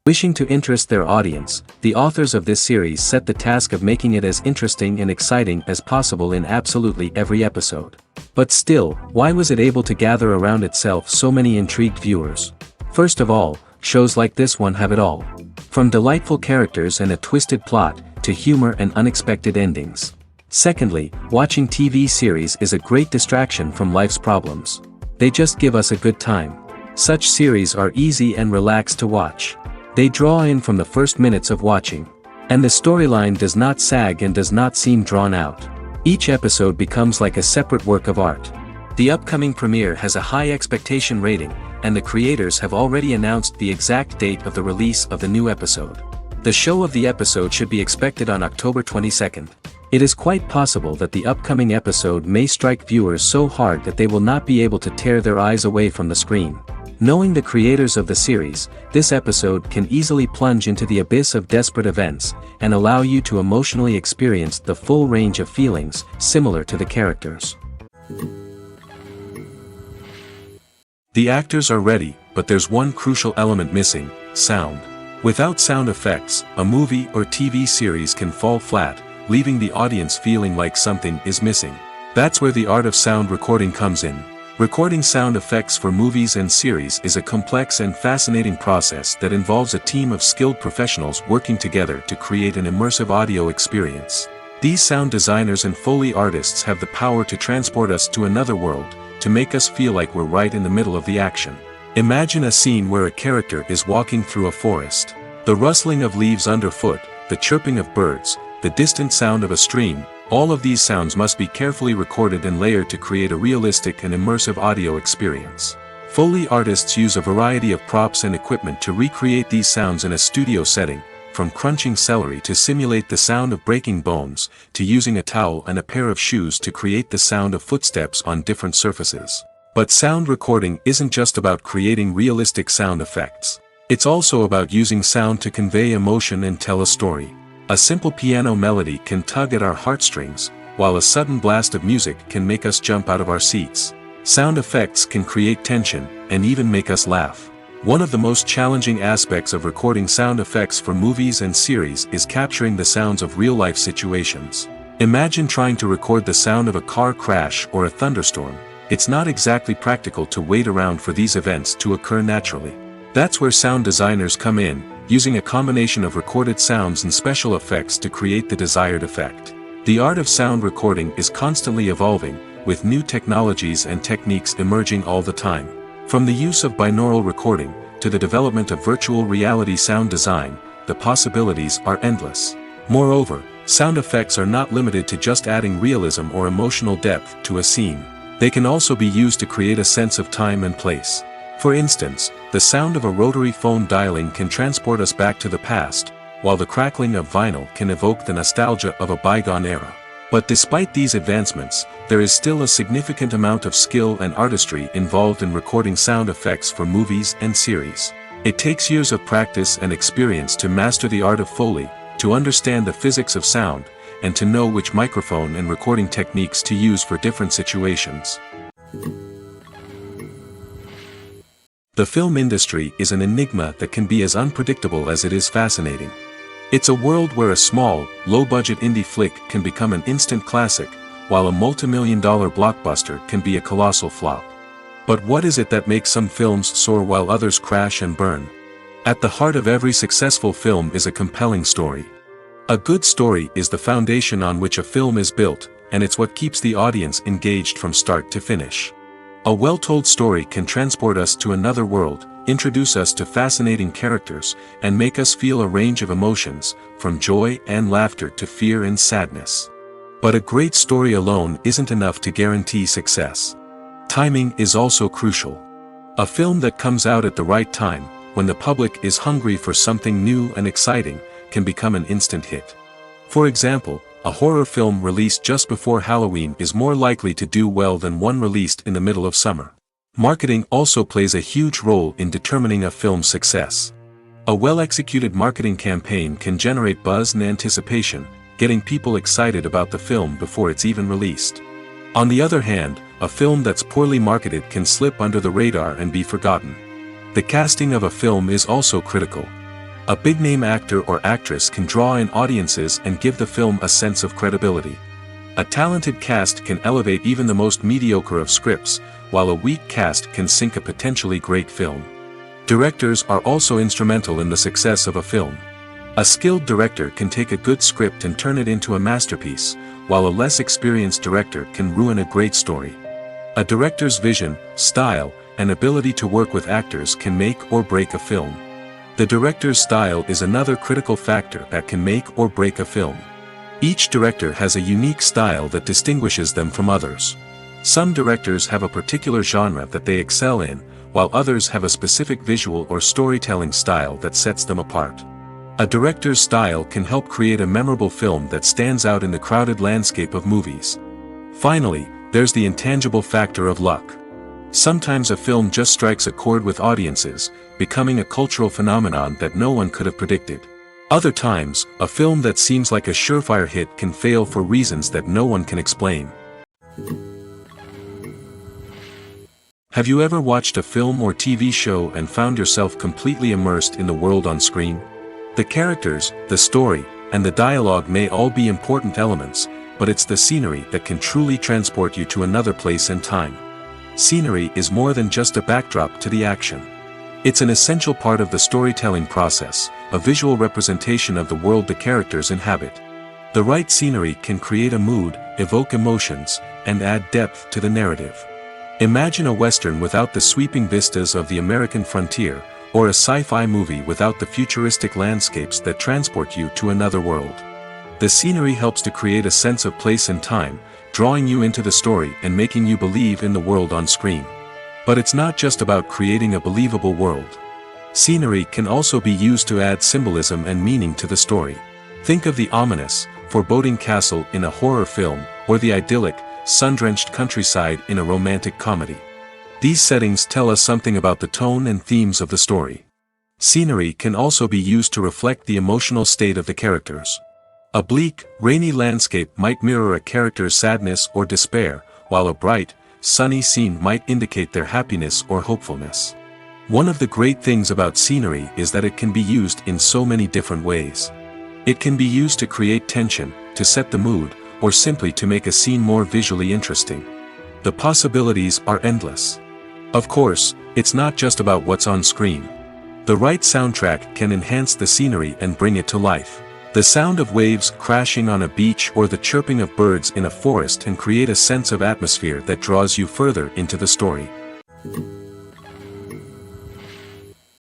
Wishing to interest their audience, the authors of this series set the task of making it as interesting and exciting as possible in absolutely every episode. But still, why was it able to gather around itself so many intrigued viewers? First of all, shows like this one have it all. From delightful characters and a twisted plot, to humor and unexpected endings. Secondly, watching TV series is a great distraction from life's problems. They just give us a good time. Such series are easy and relaxed to watch. They draw in from the first minutes of watching. And the storyline does not sag and does not seem drawn out. Each episode becomes like a separate work of art. The upcoming premiere has a high expectation rating, and the creators have already announced the exact date of the release of the new episode. The show of the episode should be expected on October 22nd. It is quite possible that the upcoming episode may strike viewers so hard that they will not be able to tear their eyes away from the screen. Knowing the creators of the series, this episode can easily plunge into the abyss of desperate events, and allow you to emotionally experience the full range of feelings, similar to the characters. The actors are ready, but there's one crucial element missing: sound. Without sound effects, a movie or TV series can fall flat, leaving the audience feeling like something is missing. That's where the art of sound recording comes in. Recording sound effects for movies and series is a complex and fascinating process that involves a team of skilled professionals working together to create an immersive audio experience. These sound designers and Foley artists have the power to transport us to another world, to make us feel like we're right in the middle of the action. Imagine a scene where a character is walking through a forest. The rustling of leaves underfoot, the chirping of birds, the distant sound of a stream, all of these sounds must be carefully recorded and layered to create a realistic and immersive audio experience. Foley artists use a variety of props and equipment to recreate these sounds in a studio setting, from crunching celery to simulate the sound of breaking bones, to using a towel and a pair of shoes to create the sound of footsteps on different surfaces. But sound recording isn't just about creating realistic sound effects. It's also about using sound to convey emotion and tell a story. A simple piano melody can tug at our heartstrings, while a sudden blast of music can make us jump out of our seats. Sound effects can create tension, and even make us laugh. One of the most challenging aspects of recording sound effects for movies and series is capturing the sounds of real-life situations. Imagine trying to record the sound of a car crash or a thunderstorm. It's not exactly practical to wait around for these events to occur naturally. That's where sound designers come in, using a combination of recorded sounds and special effects to create the desired effect. The art of sound recording is constantly evolving, with new technologies and techniques emerging all the time. From the use of binaural recording, to the development of virtual reality sound design, the possibilities are endless. Moreover, sound effects are not limited to just adding realism or emotional depth to a scene. They can also be used to create a sense of time and place. For instance, the sound of a rotary phone dialing can transport us back to the past, while the crackling of vinyl can evoke the nostalgia of a bygone era. But despite these advancements, there is still a significant amount of skill and artistry involved in recording sound effects for movies and series. It takes years of practice and experience to master the art of Foley, to understand the physics of sound, and to know which microphone and recording techniques to use for different situations. The film industry is an enigma that can be as unpredictable as it is fascinating. It's a world where a small, low-budget indie flick can become an instant classic, while a multi-million-dollar blockbuster can be a colossal flop. But what is it that makes some films soar while others crash and burn? At the heart of every successful film is a compelling story. A good story is the foundation on which a film is built, and it's what keeps the audience engaged from start to finish. A well-told story can transport us to another world, introduce us to fascinating characters, and make us feel a range of emotions, from joy and laughter to fear and sadness. But a great story alone isn't enough to guarantee success. Timing is also crucial. A film that comes out at the right time, when the public is hungry for something new and exciting, can become an instant hit. For example, a horror film released just before Halloween is more likely to do well than one released in the middle of summer. Marketing also plays a huge role in determining a film's success. A well-executed marketing campaign can generate buzz and anticipation, getting people excited about the film before it's even released. On the other hand, a film that's poorly marketed can slip under the radar and be forgotten. The casting of a film is also critical. A big-name actor or actress can draw in audiences and give the film a sense of credibility. A talented cast can elevate even the most mediocre of scripts, while a weak cast can sink a potentially great film. Directors are also instrumental in the success of a film. A skilled director can take a good script and turn it into a masterpiece, while a less experienced director can ruin a great story. A director's vision, style, and ability to work with actors can make or break a film. The director's style is another critical factor that can make or break a film. Each director has a unique style that distinguishes them from others. Some directors have a particular genre that they excel in, while others have a specific visual or storytelling style that sets them apart. A director's style can help create a memorable film that stands out in the crowded landscape of movies. Finally, there's the intangible factor of luck. Sometimes a film just strikes a chord with audiences, becoming a cultural phenomenon that no one could have predicted. Other times, a film that seems like a surefire hit can fail for reasons that no one can explain. Have you ever watched a film or TV show and found yourself completely immersed in the world on screen? The characters, the story, and the dialogue may all be important elements, but it's the scenery that can truly transport you to another place and time. Scenery is more than just a backdrop to the action. It's an essential part of the storytelling process, a visual representation of the world the characters inhabit. The right scenery can create a mood, evoke emotions, and add depth to the narrative. Imagine a Western without the sweeping vistas of the American frontier, or a sci-fi movie without the futuristic landscapes that transport you to another world. The scenery helps to create a sense of place and time, drawing you into the story and making you believe in the world on screen. But it's not just about creating a believable world. Scenery can also be used to add symbolism and meaning to the story. Think of the ominous, foreboding castle in a horror film, or the idyllic, sun-drenched countryside in a romantic comedy. These settings tell us something about the tone and themes of the story. Scenery can also be used to reflect the emotional state of the characters. A bleak, rainy landscape might mirror a character's sadness or despair, while a bright, sunny scene might indicate their happiness or hopefulness. One of the great things about scenery is that it can be used in so many different ways. It can be used to create tension, to set the mood, or simply to make a scene more visually interesting. The possibilities are endless. Of course, it's not just about what's on screen. The right soundtrack can enhance the scenery and bring it to life. The sound of waves crashing on a beach or the chirping of birds in a forest can create a sense of atmosphere that draws you further into the story.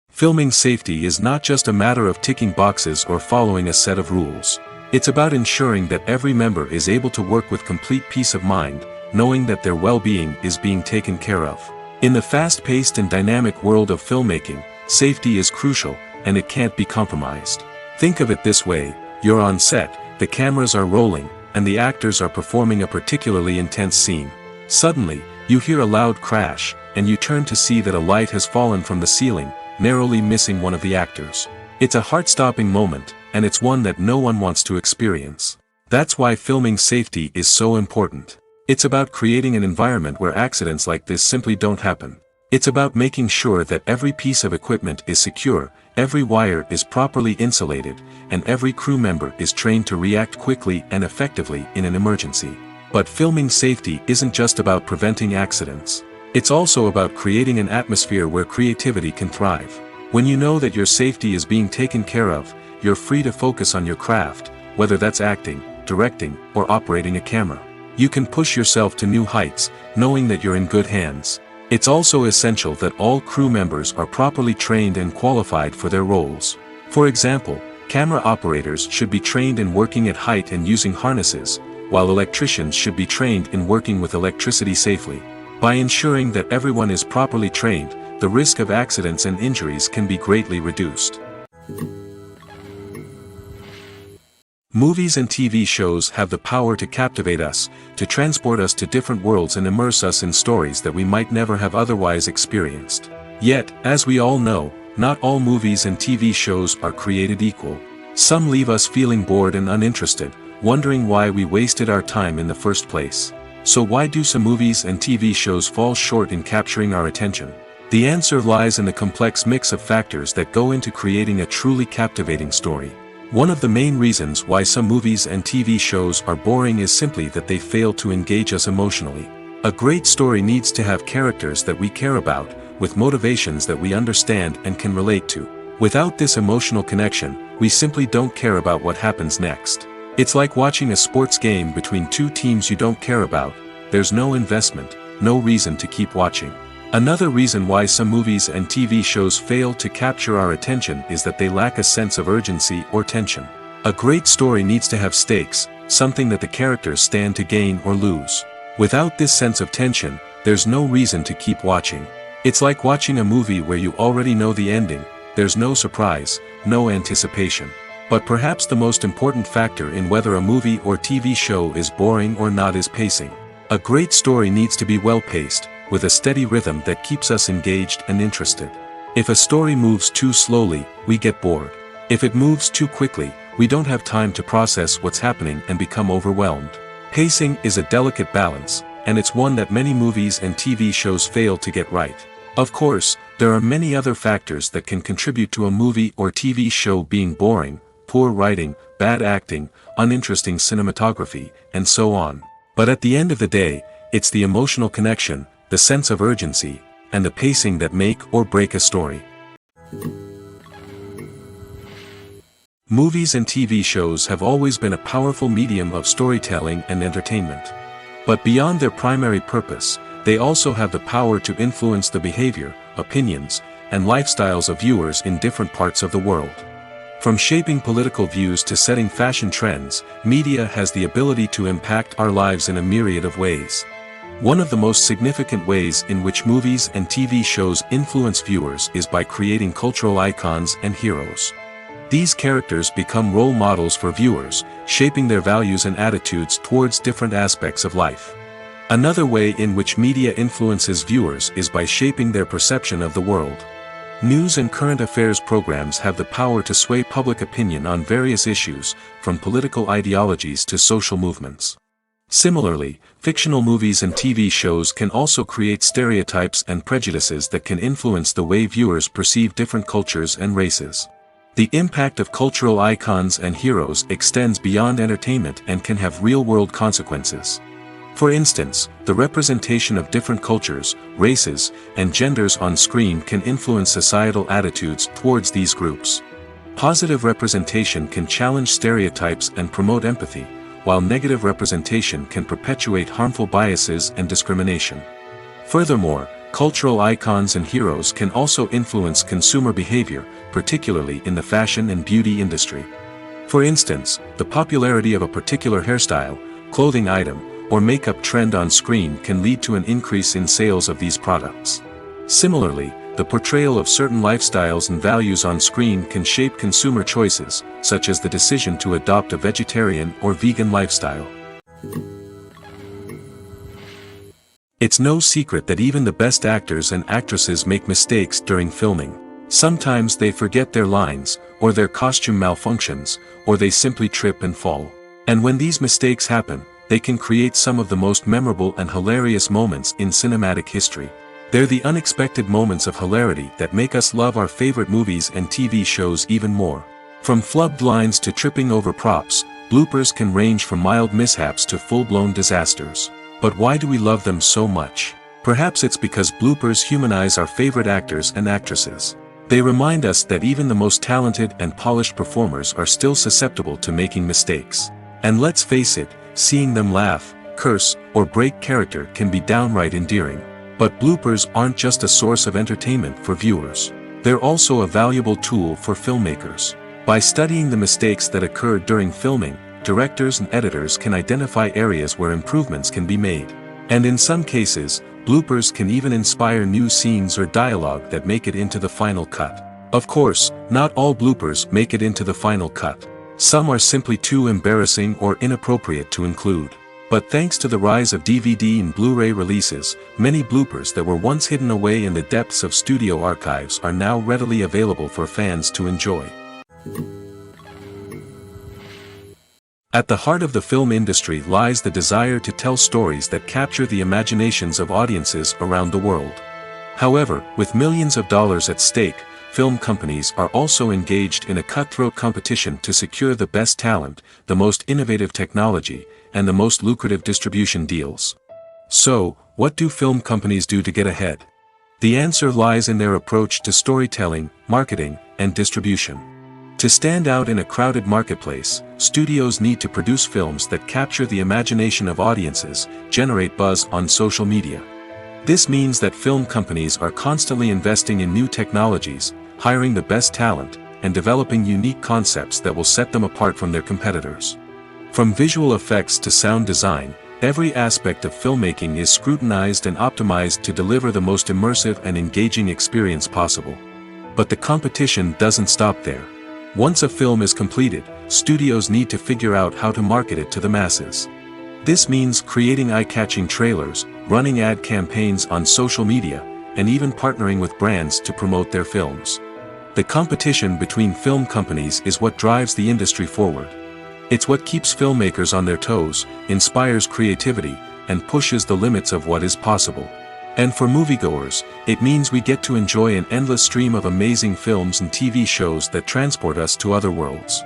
Filming safety is not just a matter of ticking boxes or following a set of rules. It's about ensuring that every member is able to work with complete peace of mind, knowing that their well-being is being taken care of. In the fast-paced and dynamic world of filmmaking, safety is crucial, and it can't be compromised. Think of it this way: you're on set, the cameras are rolling, and the actors are performing a particularly intense scene. Suddenly, you hear a loud crash, and you turn to see that a light has fallen from the ceiling, narrowly missing one of the actors. It's a heart-stopping moment, and it's one that no one wants to experience. That's why filming safety is so important. It's about creating an environment where accidents like this simply don't happen. It's about making sure that every piece of equipment is secure, every wire is properly insulated, and every crew member is trained to react quickly and effectively in an emergency. But filming safety isn't just about preventing accidents. It's also about creating an atmosphere where creativity can thrive. When you know that your safety is being taken care of, you're free to focus on your craft, whether that's acting, directing, or operating a camera. You can push yourself to new heights, knowing that you're in good hands. It's also essential that all crew members are properly trained and qualified for their roles. For example, camera operators should be trained in working at height and using harnesses, while electricians should be trained in working with electricity safely. By ensuring that everyone is properly trained, the risk of accidents and injuries can be greatly reduced. Movies and TV shows have the power to captivate us, to transport us to different worlds and immerse us in stories that we might never have otherwise experienced. Yet, as we all know, not all movies and TV shows are created equal. Some leave us feeling bored and uninterested, wondering why we wasted our time in the first place. So why do some movies and TV shows fall short in capturing our attention? The answer lies in the complex mix of factors that go into creating a truly captivating story. One of the main reasons why some movies and TV shows are boring is simply that they fail to engage us emotionally. A great story needs to have characters that we care about, with motivations that we understand and can relate to. Without this emotional connection, we simply don't care about what happens next. It's like watching a sports game between two teams you don't care about. There's no investment, no reason to keep watching. Another reason why some movies and TV shows fail to capture our attention is that they lack a sense of urgency or tension. A great story needs to have stakes, something that the characters stand to gain or lose. Without this sense of tension, there's no reason to keep watching. It's like watching a movie where you already know the ending, there's no surprise, no anticipation. But perhaps the most important factor in whether a movie or TV show is boring or not is pacing. A great story needs to be well-paced, with a steady rhythm that keeps us engaged and interested. If a story moves too slowly, we get bored. If it moves too quickly, we don't have time to process what's happening and become overwhelmed. Pacing is a delicate balance, and it's one that many movies and TV shows fail to get right. Of course, there are many other factors that can contribute to a movie or TV show being boring: poor writing, bad acting, uninteresting cinematography, and so on. But at the end of the day, it's the emotional connection, the sense of urgency, and the pacing that make or break a story. Movies and TV shows have always been a powerful medium of storytelling and entertainment. But beyond their primary purpose, they also have the power to influence the behavior, opinions, and lifestyles of viewers in different parts of the world. From shaping political views to setting fashion trends, media has the ability to impact our lives in a myriad of ways. One of the most significant ways in which movies and TV shows influence viewers is by creating cultural icons and heroes. These characters become role models for viewers, shaping their values and attitudes towards different aspects of life. Another way in which media influences viewers is by shaping their perception of the world. News and current affairs programs have the power to sway public opinion on various issues, from political ideologies to social movements. Similarly, fictional movies and TV shows can also create stereotypes and prejudices that can influence the way viewers perceive different cultures and races. The impact of cultural icons and heroes extends beyond entertainment and can have real-world consequences. For instance, the representation of different cultures, races, and genders on screen can influence societal attitudes towards these groups. Positive representation can challenge stereotypes and promote empathy, while negative representation can perpetuate harmful biases and discrimination. Furthermore, cultural icons and heroes can also influence consumer behavior, particularly in the fashion and beauty industry. For instance, the popularity of a particular hairstyle, clothing item, or makeup trend on screen can lead to an increase in sales of these products. Similarly, the portrayal of certain lifestyles and values on screen can shape consumer choices, such as the decision to adopt a vegetarian or vegan lifestyle. It's no secret that even the best actors and actresses make mistakes during filming. Sometimes they forget their lines, or their costume malfunctions, or they simply trip and fall. And when these mistakes happen, they can create some of the most memorable and hilarious moments in cinematic history. They're the unexpected moments of hilarity that make us love our favorite movies and TV shows even more. From flubbed lines to tripping over props, bloopers can range from mild mishaps to full-blown disasters. But why do we love them so much? Perhaps it's because bloopers humanize our favorite actors and actresses. They remind us that even the most talented and polished performers are still susceptible to making mistakes. And let's face it, seeing them laugh, curse, or break character can be downright endearing. But bloopers aren't just a source of entertainment for viewers. They're also a valuable tool for filmmakers. By studying the mistakes that occurred during filming, directors and editors can identify areas where improvements can be made. And in some cases, bloopers can even inspire new scenes or dialogue that make it into the final cut. Of course, not all bloopers make it into the final cut. Some are simply too embarrassing or inappropriate to include. But thanks to the rise of DVD and Blu-ray releases, many bloopers that were once hidden away in the depths of studio archives are now readily available for fans to enjoy. At the heart of the film industry lies the desire to tell stories that capture the imaginations of audiences around the world. However, with millions of dollars at stake, film companies are also engaged in a cutthroat competition to secure the best talent, the most innovative technology, and the most lucrative distribution deals. So, what do film companies do to get ahead? The answer lies in their approach to storytelling, marketing, and distribution. To stand out in a crowded marketplace, studios need to produce films that capture the imagination of audiences, generate buzz on social media. This means that film companies are constantly investing in new technologies, hiring the best talent, and developing unique concepts that will set them apart from their competitors. From visual effects to sound design, every aspect of filmmaking is scrutinized and optimized to deliver the most immersive and engaging experience possible. But the competition doesn't stop there. Once a film is completed, studios need to figure out how to market it to the masses. This means creating eye-catching trailers, running ad campaigns on social media, and even partnering with brands to promote their films. The competition between film companies is what drives the industry forward. It's what keeps filmmakers on their toes, inspires creativity, and pushes the limits of what is possible. And for moviegoers, it means we get to enjoy an endless stream of amazing films and TV shows that transport us to other worlds.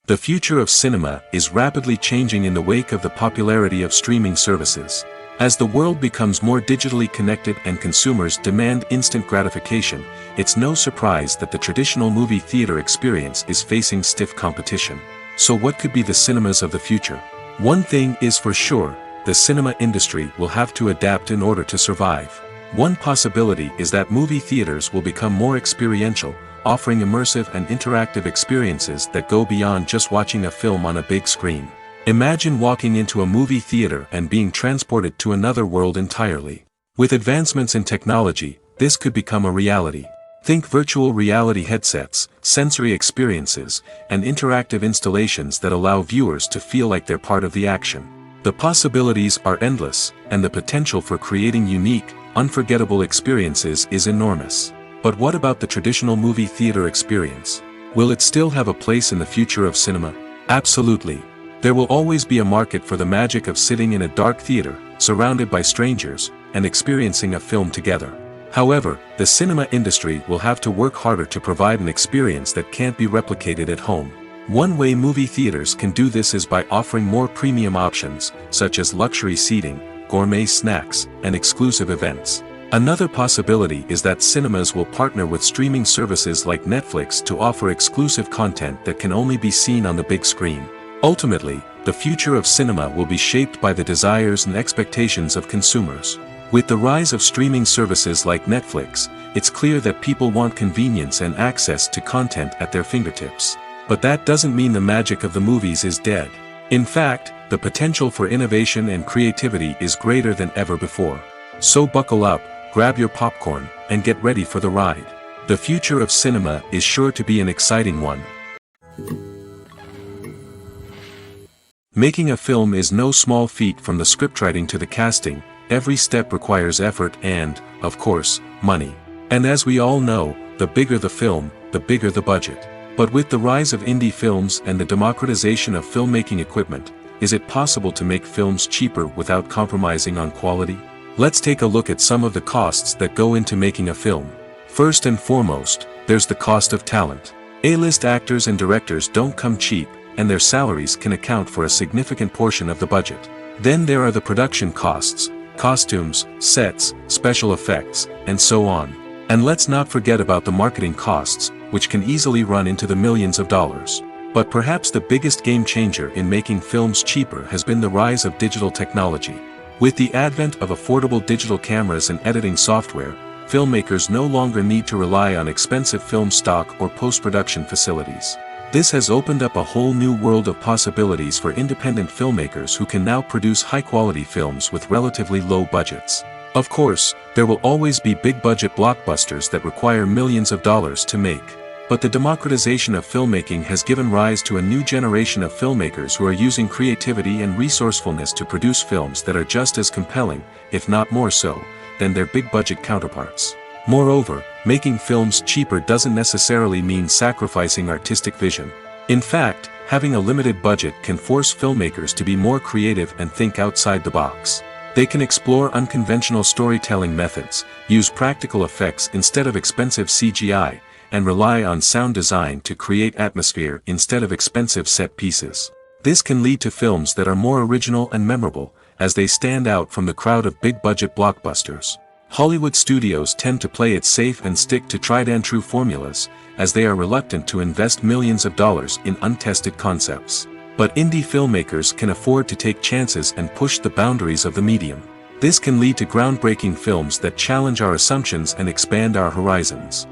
The future of cinema is rapidly changing in the wake of the popularity of streaming services. As the world becomes more digitally connected and consumers demand instant gratification, it's no surprise that the traditional movie theater experience is facing stiff competition. So what could be the cinemas of the future? One thing is for sure, the cinema industry will have to adapt in order to survive. One possibility is that movie theaters will become more experiential, offering immersive and interactive experiences that go beyond just watching a film on a big screen. Imagine walking into a movie theater and being transported to another world entirely. With advancements in technology, this could become a reality. Think virtual reality headsets, sensory experiences, and interactive installations that allow viewers to feel like they're part of the action. The possibilities are endless, and the potential for creating unique, unforgettable experiences is enormous. But what about the traditional movie theater experience? Will it still have a place in the future of cinema? Absolutely. There will always be a market for the magic of sitting in a dark theater, surrounded by strangers, and experiencing a film together. However, the cinema industry will have to work harder to provide an experience that can't be replicated at home. One way movie theaters can do this is by offering more premium options, such as luxury seating, gourmet snacks, and exclusive events. Another possibility is that cinemas will partner with streaming services like Netflix to offer exclusive content that can only be seen on the big screen. Ultimately, the future of cinema will be shaped by the desires and expectations of consumers. With the rise of streaming services like Netflix, it's clear that people want convenience and access to content at their fingertips. But that doesn't mean the magic of the movies is dead. In fact, the potential for innovation and creativity is greater than ever before. So buckle up, grab your popcorn, and get ready for the ride. The future of cinema is sure to be an exciting one. Making a film is no small feat. From the scriptwriting to the casting, every step requires effort and, of course, money. And as we all know, the bigger the film, the bigger the budget. But with the rise of indie films and the democratization of filmmaking equipment, is it possible to make films cheaper without compromising on quality? Let's take a look at some of the costs that go into making a film. First and foremost, there's the cost of talent. A-list actors and directors don't come cheap, and their salaries can account for a significant portion of the budget. Then there are the production costs, costumes, sets, special effects, and so on. And let's not forget about the marketing costs, which can easily run into the millions of dollars. But perhaps the biggest game changer in making films cheaper has been the rise of digital technology. With the advent of affordable digital cameras and editing software, filmmakers no longer need to rely on expensive film stock or post-production facilities. This has opened up a whole new world of possibilities for independent filmmakers who can now produce high-quality films with relatively low budgets. Of course, there will always be big-budget blockbusters that require millions of dollars to make. But the democratization of filmmaking has given rise to a new generation of filmmakers who are using creativity and resourcefulness to produce films that are just as compelling, if not more so, than their big-budget counterparts. Moreover, making films cheaper doesn't necessarily mean sacrificing artistic vision. In fact, having a limited budget can force filmmakers to be more creative and think outside the box. They can explore unconventional storytelling methods, use practical effects instead of expensive CGI, and rely on sound design to create atmosphere instead of expensive set pieces. This can lead to films that are more original and memorable, as they stand out from the crowd of big-budget blockbusters. Hollywood studios tend to play it safe and stick to tried-and-true formulas, as they are reluctant to invest millions of dollars in untested concepts. But indie filmmakers can afford to take chances and push the boundaries of the medium. This can lead to groundbreaking films that challenge our assumptions and expand our horizons.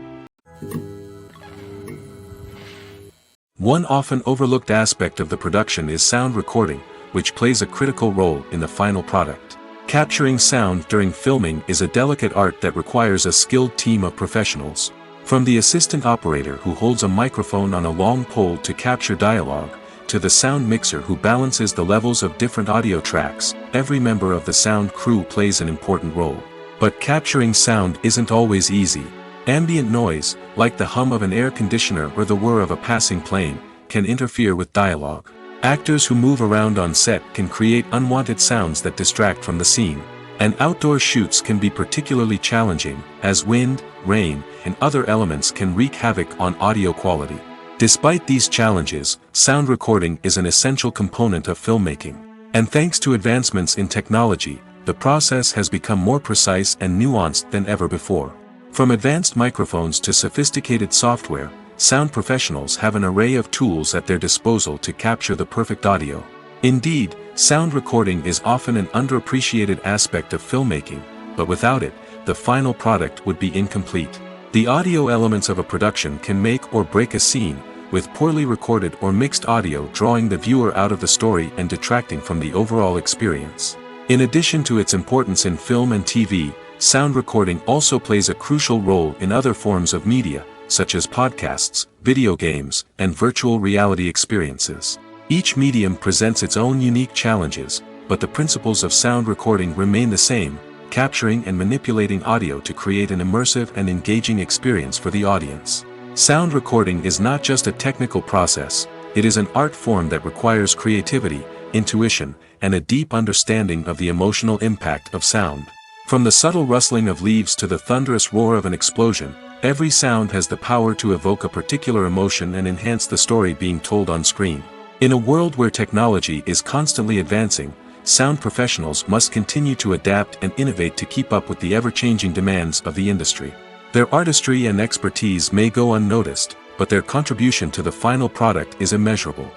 One often overlooked aspect of the production is sound recording, which plays a critical role in the final product. Capturing sound during filming is a delicate art that requires a skilled team of professionals. From the assistant operator who holds a microphone on a long pole to capture dialogue, to the sound mixer who balances the levels of different audio tracks, every member of the sound crew plays an important role. But capturing sound isn't always easy. Ambient noise, like the hum of an air conditioner or the whir of a passing plane, can interfere with dialogue. Actors who move around on set can create unwanted sounds that distract from the scene. And outdoor shoots can be particularly challenging, as wind, rain, and other elements can wreak havoc on audio quality. Despite these challenges, sound recording is an essential component of filmmaking. And thanks to advancements in technology, the process has become more precise and nuanced than ever before. From advanced microphones to sophisticated software, sound professionals have an array of tools at their disposal to capture the perfect audio. Indeed, sound recording is often an underappreciated aspect of filmmaking, but without it, the final product would be incomplete. The audio elements of a production can make or break a scene, with poorly recorded or mixed audio drawing the viewer out of the story and detracting from the overall experience. In addition to its importance in film and TV, sound recording also plays a crucial role in other forms of media, such as podcasts, video games, and virtual reality experiences. Each medium presents its own unique challenges, but the principles of sound recording remain the same: capturing and manipulating audio to create an immersive and engaging experience for the audience. Sound recording is not just a technical process, it is an art form that requires creativity, intuition, and a deep understanding of the emotional impact of sound. From the subtle rustling of leaves to the thunderous roar of an explosion, every sound has the power to evoke a particular emotion and enhance the story being told on screen. In a world where technology is constantly advancing, sound professionals must continue to adapt and innovate to keep up with the ever-changing demands of the industry. Their artistry and expertise may go unnoticed, but their contribution to the final product is immeasurable.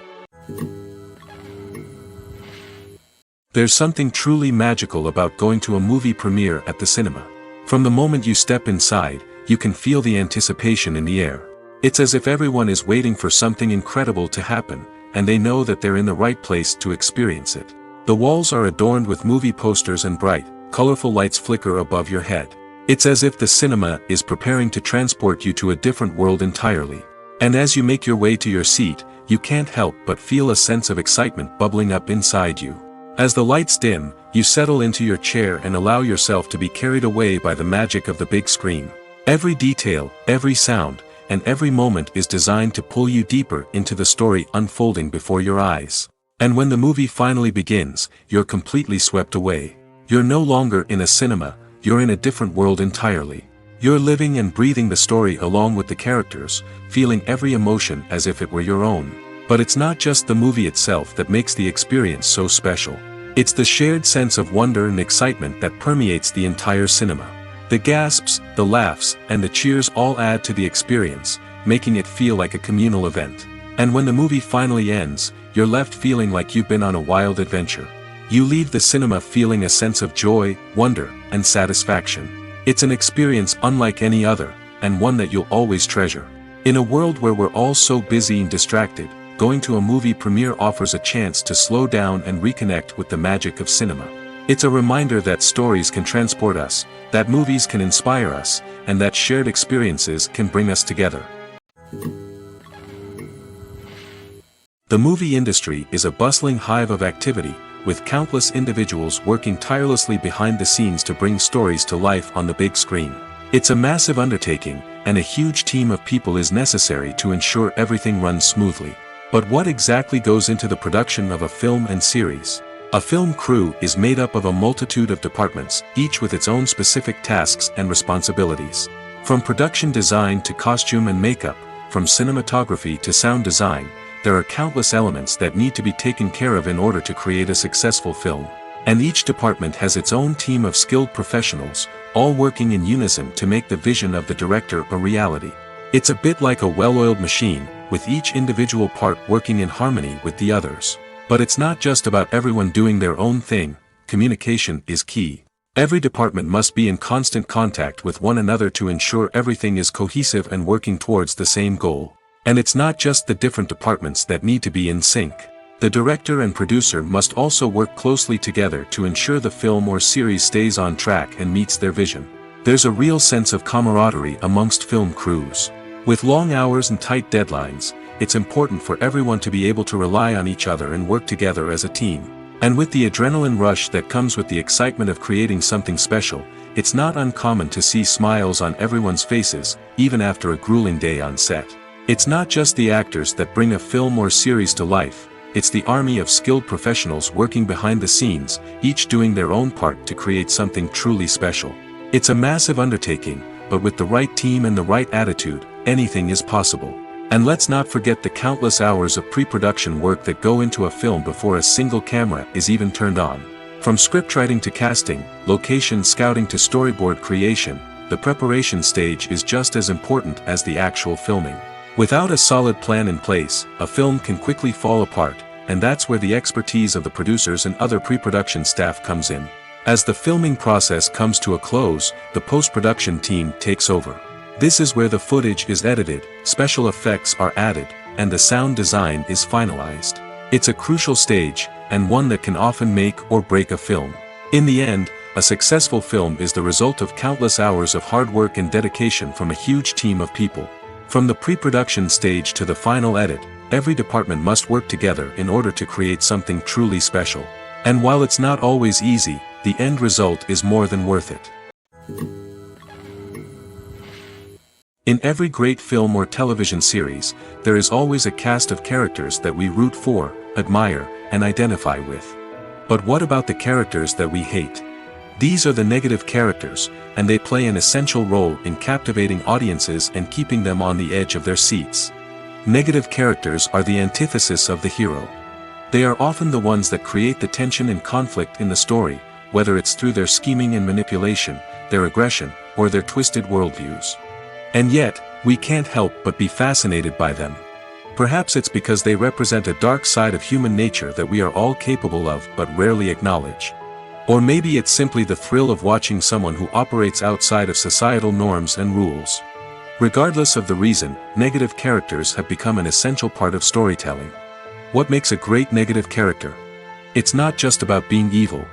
There's something truly magical about going to a movie premiere at the cinema. From the moment you step inside, you can feel the anticipation in the air. It's as if everyone is waiting for something incredible to happen, and they know that they're in the right place to experience it. The walls are adorned with movie posters and bright, colorful lights flicker above your head. It's as if the cinema is preparing to transport you to a different world entirely. And as you make your way to your seat, you can't help but feel a sense of excitement bubbling up inside you. As the lights dim, you settle into your chair and allow yourself to be carried away by the magic of the big screen. Every detail, every sound, and every moment is designed to pull you deeper into the story unfolding before your eyes. And when the movie finally begins, you're completely swept away. You're no longer in a cinema, you're in a different world entirely. You're living and breathing the story along with the characters, feeling every emotion as if it were your own. But it's not just the movie itself that makes the experience so special. It's the shared sense of wonder and excitement that permeates the entire cinema. The gasps, the laughs, and the cheers all add to the experience, making it feel like a communal event. And when the movie finally ends, you're left feeling like you've been on a wild adventure. You leave the cinema feeling a sense of joy, wonder, and satisfaction. It's an experience unlike any other, and one that you'll always treasure. In a world where we're all so busy and distracted, going to a movie premiere offers a chance to slow down and reconnect with the magic of cinema. It's a reminder that stories can transport us, that movies can inspire us, and that shared experiences can bring us together. The movie industry is a bustling hive of activity, with countless individuals working tirelessly behind the scenes to bring stories to life on the big screen. It's a massive undertaking, and a huge team of people is necessary to ensure everything runs smoothly. But what exactly goes into the production of a film and series? A film crew is made up of a multitude of departments, each with its own specific tasks and responsibilities. From production design to costume and makeup, from cinematography to sound design, there are countless elements that need to be taken care of in order to create a successful film. And each department has its own team of skilled professionals, all working in unison to make the vision of the director a reality. It's a bit like a well-oiled machine, with each individual part working in harmony with the others. But it's not just about everyone doing their own thing. Communication is key. Every department must be in constant contact with one another to ensure everything is cohesive and working towards the same goal. And it's not just the different departments that need to be in sync. The director and producer must also work closely together to ensure the film or series stays on track and meets their vision. There's a real sense of camaraderie amongst film crews. With long hours and tight deadlines, it's important for everyone to be able to rely on each other and work together as a team. And with the adrenaline rush that comes with the excitement of creating something special, it's not uncommon to see smiles on everyone's faces, even after a grueling day on set. It's not just the actors that bring a film or series to life, it's the army of skilled professionals working behind the scenes, each doing their own part to create something truly special. It's a massive undertaking, but with the right team and the right attitude, anything is possible. And let's not forget the countless hours of pre-production work that go into a film before a single camera is even turned on. From scriptwriting to casting, location scouting to storyboard creation, the preparation stage is just as important as the actual filming. Without a solid plan in place, a film can quickly fall apart, and that's where the expertise of the producers and other pre-production staff comes in. As the filming process comes to a close, the post-production team takes over. This is where the footage is edited, special effects are added, and the sound design is finalized. It's a crucial stage, and one that can often make or break a film. In the end, a successful film is the result of countless hours of hard work and dedication from a huge team of people. From the pre-production stage to the final edit, every department must work together in order to create something truly special. And while it's not always easy, the end result is more than worth it. In every great film or television series, there is always a cast of characters that we root for, admire, and identify with. But what about the characters that we hate? These are the negative characters, and they play an essential role in captivating audiences and keeping them on the edge of their seats. Negative characters are the antithesis of the hero. They are often the ones that create the tension and conflict in the story, whether it's through their scheming and manipulation, their aggression, or their twisted worldviews. And yet, we can't help but be fascinated by them. Perhaps it's because they represent a dark side of human nature that we are all capable of but rarely acknowledge. Or maybe it's simply the thrill of watching someone who operates outside of societal norms and rules. Regardless of the reason, negative characters have become an essential part of storytelling. What makes a great negative character? It's not just about being evil.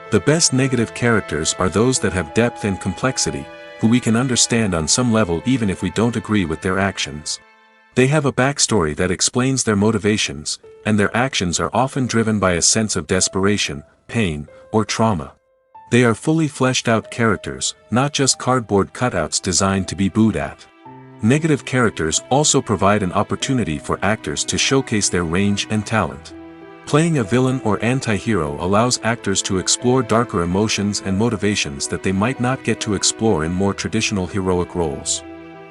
The best negative characters are those that have depth and complexity, who we can understand on some level even if we don't agree with their actions. They have a backstory that explains their motivations, and their actions are often driven by a sense of desperation, pain, or trauma. They are fully fleshed out characters, not just cardboard cutouts designed to be booed at. Negative characters also provide an opportunity for actors to showcase their range and talent. Playing a villain or anti-hero allows actors to explore darker emotions and motivations that they might not get to explore in more traditional heroic roles.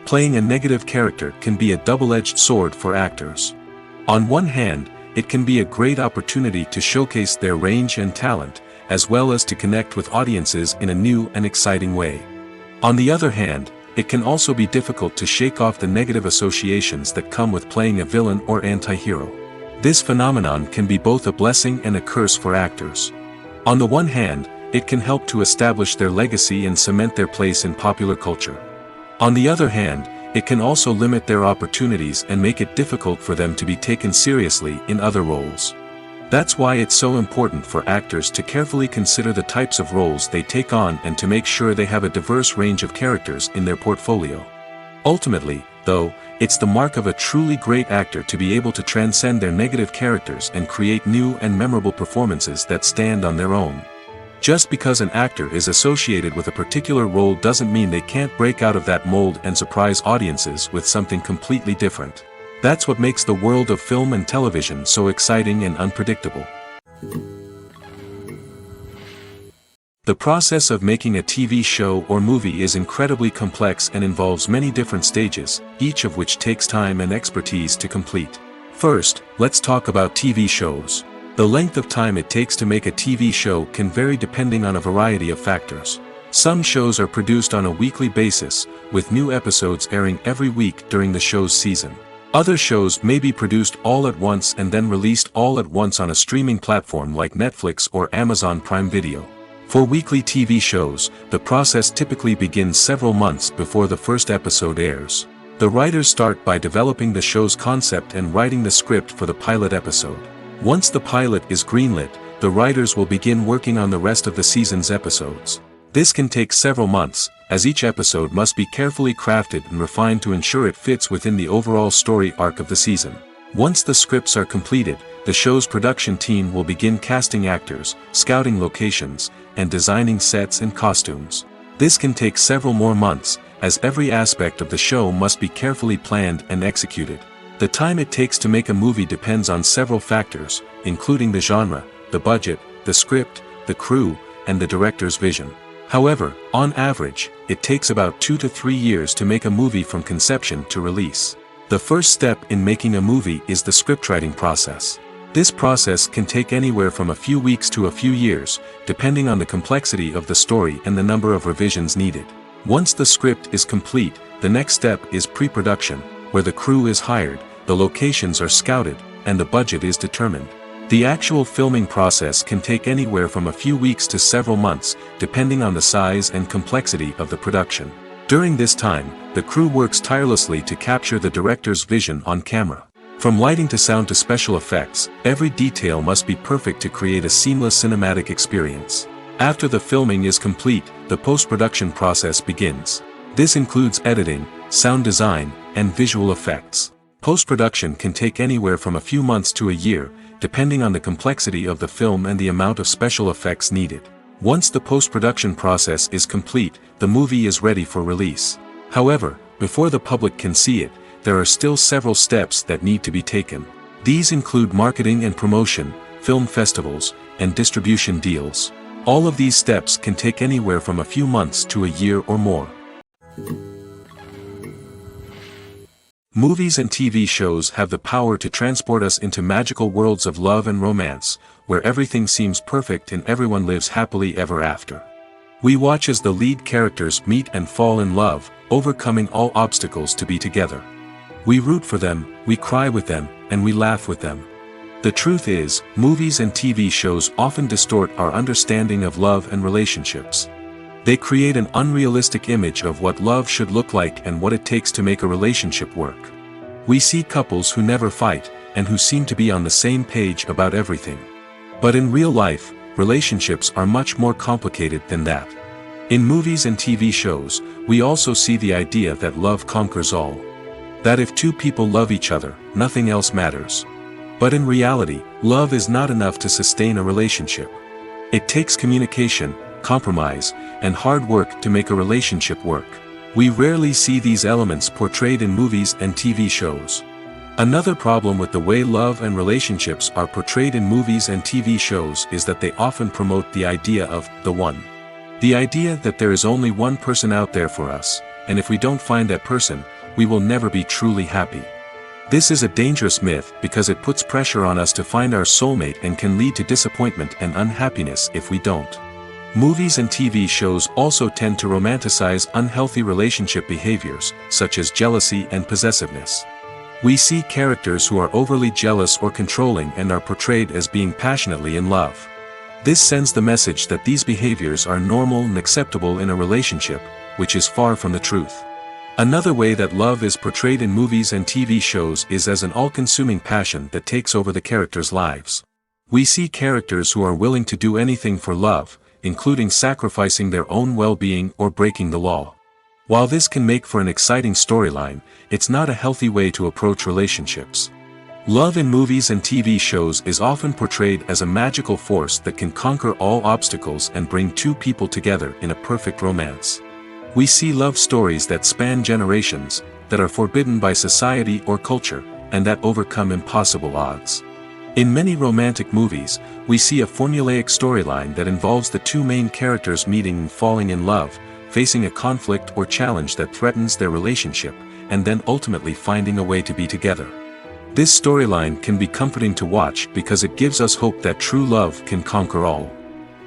Playing a negative character can be a double-edged sword for actors. On one hand, it can be a great opportunity to showcase their range and talent, as well as to connect with audiences in a new and exciting way. On the other hand, it can also be difficult to shake off the negative associations that come with playing a villain or anti-hero. This phenomenon can be both a blessing and a curse for actors. On the one hand, it can help to establish their legacy and cement their place in popular culture. On the other hand, it can also limit their opportunities and make it difficult for them to be taken seriously in other roles. That's why it's so important for actors to carefully consider the types of roles they take on and to make sure they have a diverse range of characters in their portfolio. Ultimately, though, it's the mark of a truly great actor to be able to transcend their negative characters and create new and memorable performances that stand on their own. Just because an actor is associated with a particular role doesn't mean they can't break out of that mold and surprise audiences with something completely different. That's what makes the world of film and television so exciting and unpredictable. The process of making a TV show or movie is incredibly complex and involves many different stages, each of which takes time and expertise to complete. First, let's talk about TV shows. The length of time it takes to make a TV show can vary depending on a variety of factors. Some shows are produced on a weekly basis, with new episodes airing every week during the show's season. Other shows may be produced all at once and then released all at once on a streaming platform like Netflix or Amazon Prime Video. For weekly TV shows, the process typically begins several months before the first episode airs. The writers start by developing the show's concept and writing the script for the pilot episode. Once the pilot is greenlit, the writers will begin working on the rest of the season's episodes. This can take several months, as each episode must be carefully crafted and refined to ensure it fits within the overall story arc of the season. Once the scripts are completed, the show's production team will begin casting actors, scouting locations, and designing sets and costumes. This can take several more months, as every aspect of the show must be carefully planned and executed. The time it takes to make a movie depends on several factors, including the genre, the budget, the script, the crew, and the director's vision. However, on average, it takes about 2 to 3 years to make a movie from conception to release. The first step in making a movie is the scriptwriting process. This process can take anywhere from a few weeks to a few years, depending on the complexity of the story and the number of revisions needed. Once the script is complete, the next step is pre-production, where the crew is hired, the locations are scouted, and the budget is determined. The actual filming process can take anywhere from a few weeks to several months, depending on the size and complexity of the production. During this time, the crew works tirelessly to capture the director's vision on camera. From lighting to sound to special effects, every detail must be perfect to create a seamless cinematic experience. After the filming is complete, the post-production process begins. This includes editing, sound design, and visual effects. Post-production can take anywhere from a few months to a year, depending on the complexity of the film and the amount of special effects needed. Once the post-production process is complete, the movie is ready for release. However, before the public can see it, there are still several steps that need to be taken. These include marketing and promotion, film festivals, and distribution deals. All of these steps can take anywhere from a few months to a year or more. Movies and TV shows have the power to transport us into magical worlds of love and romance, where everything seems perfect and everyone lives happily ever after. We watch as the lead characters meet and fall in love, overcoming all obstacles to be together. We root for them, we cry with them, and we laugh with them. The truth is, movies and TV shows often distort our understanding of love and relationships. They create an unrealistic image of what love should look like and what it takes to make a relationship work. We see couples who never fight, and who seem to be on the same page about everything. But in real life, relationships are much more complicated than that. In movies and TV shows, we also see the idea that love conquers all. That if two people love each other, nothing else matters. But in reality, love is not enough to sustain a relationship. It takes communication, compromise, and hard work to make a relationship work. We rarely see these elements portrayed in movies and TV shows. Another problem with the way love and relationships are portrayed in movies and TV shows is that they often promote the idea of the one. The idea that there is only one person out there for us, and if we don't find that person, we will never be truly happy. This is a dangerous myth because it puts pressure on us to find our soulmate and can lead to disappointment and unhappiness if we don't. Movies and TV shows also tend to romanticize unhealthy relationship behaviors, such as jealousy and possessiveness. We see characters who are overly jealous or controlling and are portrayed as being passionately in love. This sends the message that these behaviors are normal and acceptable in a relationship, which is far from the truth. Another way that love is portrayed in movies and TV shows is as an all-consuming passion that takes over the characters' lives. We see characters who are willing to do anything for love, including sacrificing their own well-being or breaking the law. While this can make for an exciting storyline, it's not a healthy way to approach relationships. Love in movies and TV shows is often portrayed as a magical force that can conquer all obstacles and bring two people together in a perfect romance. We see love stories that span generations, that are forbidden by society or culture, and that overcome impossible odds. In many romantic movies, we see a formulaic storyline that involves the two main characters meeting and falling in love, facing a conflict or challenge that threatens their relationship, and then ultimately finding a way to be together. This storyline can be comforting to watch because it gives us hope that true love can conquer all.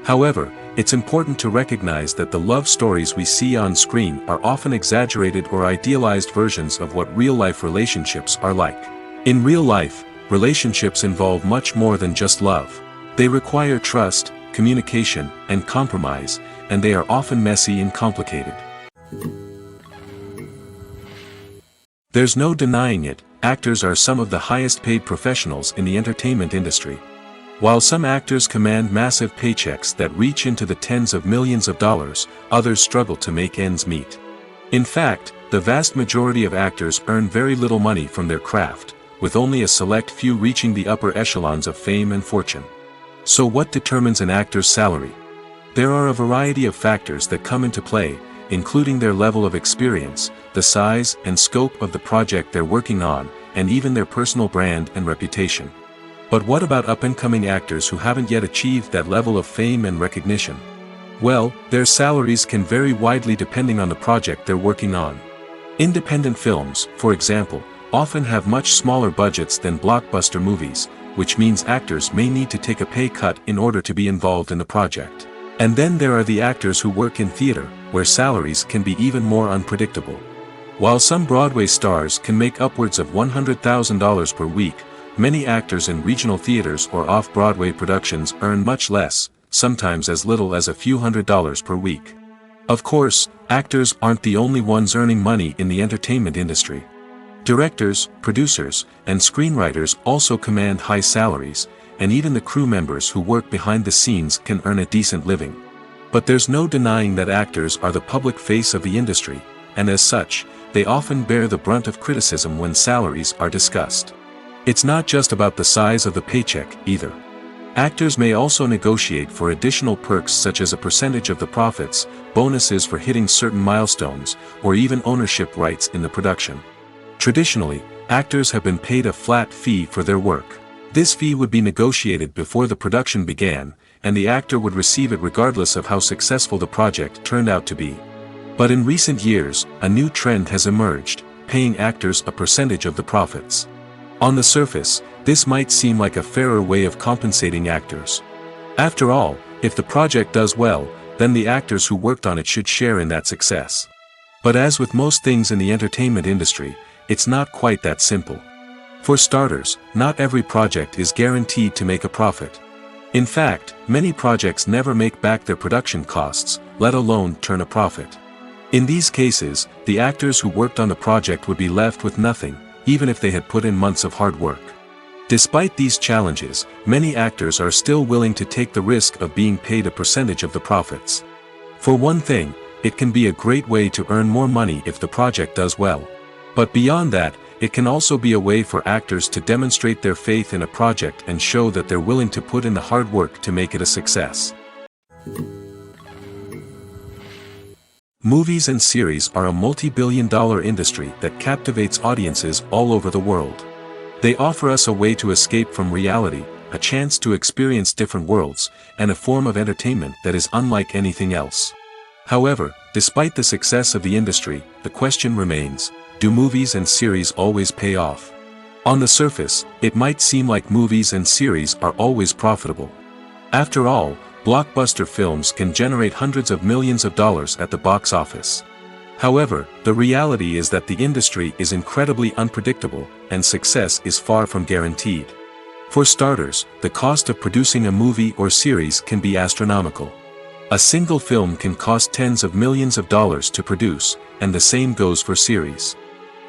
However, it's important to recognize that the love stories we see on screen are often exaggerated or idealized versions of what real-life relationships are like. In real life, relationships involve much more than just love. They require trust, communication, and compromise, and they are often messy and complicated. There's no denying it, actors are some of the highest-paid professionals in the entertainment industry. While some actors command massive paychecks that reach into the tens of millions of dollars, others struggle to make ends meet. In fact, the vast majority of actors earn very little money from their craft, with only a select few reaching the upper echelons of fame and fortune. So what determines an actor's salary? There are a variety of factors that come into play, including their level of experience, the size and scope of the project they're working on, and even their personal brand and reputation. But what about up-and-coming actors who haven't yet achieved that level of fame and recognition? Well, their salaries can vary widely depending on the project they're working on. Independent films, for example, often have much smaller budgets than blockbuster movies, which means actors may need to take a pay cut in order to be involved in the project. And then there are the actors who work in theater, where salaries can be even more unpredictable. While some Broadway stars can make upwards of $100,000 per week, many actors in regional theaters or off-Broadway productions earn much less, sometimes as little as a few $100s per week. Of course, actors aren't the only ones earning money in the entertainment industry. Directors, producers, and screenwriters also command high salaries, and even the crew members who work behind the scenes can earn a decent living. But there's no denying that actors are the public face of the industry, and as such, they often bear the brunt of criticism when salaries are discussed. It's not just about the size of the paycheck, either. Actors may also negotiate for additional perks such as a percentage of the profits, bonuses for hitting certain milestones, or even ownership rights in the production. Traditionally, actors have been paid a flat fee for their work. This fee would be negotiated before the production began, and the actor would receive it regardless of how successful the project turned out to be. But in recent years, a new trend has emerged, paying actors a percentage of the profits. On the surface, this might seem like a fairer way of compensating actors. After all, if the project does well, then the actors who worked on it should share in that success. But as with most things in the entertainment industry, it's not quite that simple. For starters, not every project is guaranteed to make a profit. In fact, many projects never make back their production costs, let alone turn a profit. In these cases, the actors who worked on the project would be left with nothing, even if they had put in months of hard work. Despite these challenges, many actors are still willing to take the risk of being paid a percentage of the profits. For one thing, it can be a great way to earn more money if the project does well. But beyond that, it can also be a way for actors to demonstrate their faith in a project and show that they're willing to put in the hard work to make it a success. Movies and series are a multi-billion-dollar industry that captivates audiences all over the world. They offer us a way to escape from reality, a chance to experience different worlds, and a form of entertainment that is unlike anything else. However, despite the success of the industry, the question remains, do movies and series always pay off? On the surface, it might seem like movies and series are always profitable. After all, blockbuster films can generate hundreds of millions of dollars at the box office. However, the reality is that the industry is incredibly unpredictable, and success is far from guaranteed. For starters, the cost of producing a movie or series can be astronomical. A single film can cost tens of millions of dollars to produce, and the same goes for series.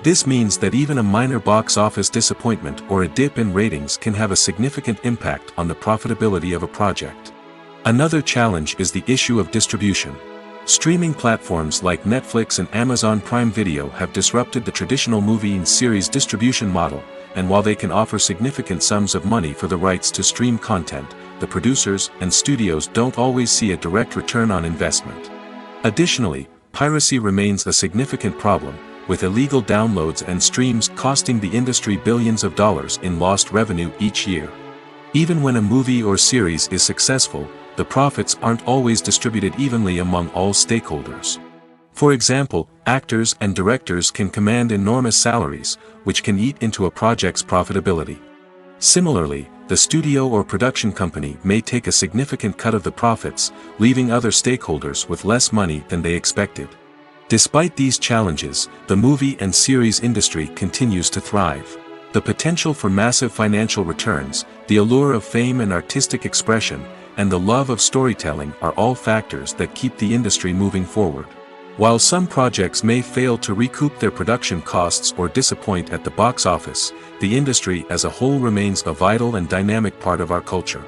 This means that even a minor box office disappointment or a dip in ratings can have a significant impact on the profitability of a project. Another challenge is the issue of distribution. Streaming platforms like Netflix and Amazon Prime Video have disrupted the traditional movie and series distribution model, and while they can offer significant sums of money for the rights to stream content, the producers and studios don't always see a direct return on investment. Additionally, piracy remains a significant problem, with illegal downloads and streams costing the industry billions of dollars in lost revenue each year. Even when a movie or series is successful, the profits aren't always distributed evenly among all stakeholders. For example, actors and directors can command enormous salaries, which can eat into a project's profitability. Similarly, the studio or production company may take a significant cut of the profits, leaving other stakeholders with less money than they expected. Despite these challenges, the movie and series industry continues to thrive. The potential for massive financial returns, the allure of fame and artistic expression, and the love of storytelling are all factors that keep the industry moving forward. While some projects may fail to recoup their production costs or disappoint at the box office, the industry as a whole remains a vital and dynamic part of our culture.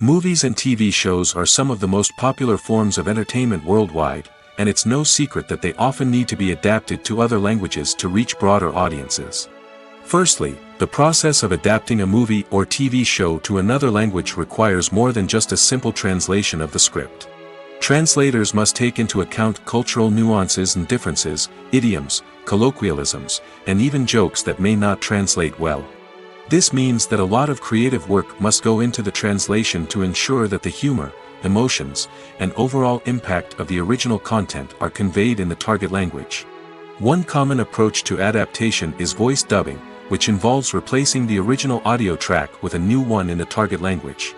Movies and TV shows are some of the most popular forms of entertainment worldwide, and it's no secret that they often need to be adapted to other languages to reach broader audiences. Firstly, the process of adapting a movie or TV show to another language requires more than just a simple translation of the script. Translators must take into account cultural nuances and differences, idioms, colloquialisms, and even jokes that may not translate well. This means that a lot of creative work must go into the translation to ensure that the humor, emotions, and overall impact of the original content are conveyed in the target language. One common approach to adaptation is voice dubbing, which involves replacing the original audio track with a new one in the target language.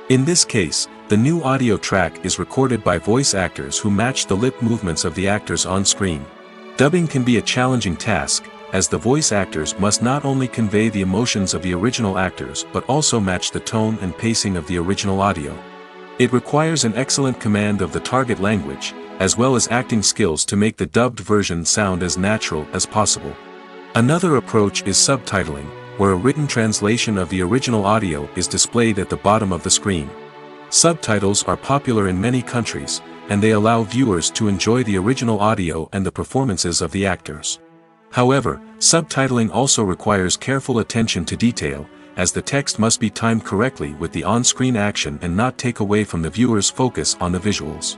In this case, the new audio track is recorded by voice actors who match the lip movements of the actors on screen. Dubbing can be a challenging task, as the voice actors must not only convey the emotions of the original actors but also match the tone and pacing of the original audio. It requires an excellent command of the target language, as well as acting skills to make the dubbed version sound as natural as possible. Another approach is subtitling, where a written translation of the original audio is displayed at the bottom of the screen. Subtitles are popular in many countries, and they allow viewers to enjoy the original audio and the performances of the actors. However, subtitling also requires careful attention to detail, as the text must be timed correctly with the on-screen action and not take away from the viewer's focus on the visuals.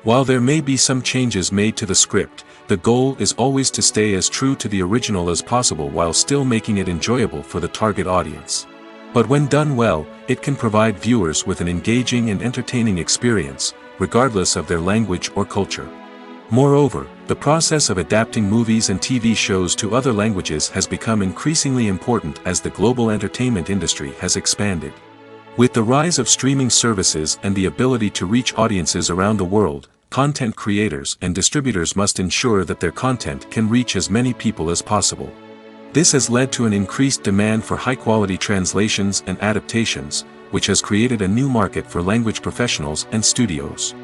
While there may be some changes made to the script, the goal is always to stay as true to the original as possible while still making it enjoyable for the target audience. But when done well, it can provide viewers with an engaging and entertaining experience, regardless of their language or culture. Moreover, the process of adapting movies and TV shows to other languages has become increasingly important as the global entertainment industry has expanded. With the rise of streaming services and the ability to reach audiences around the world, content creators and distributors must ensure that their content can reach as many people as possible. This has led to an increased demand for high-quality translations and adaptations, which has created a new market for language professionals and studios.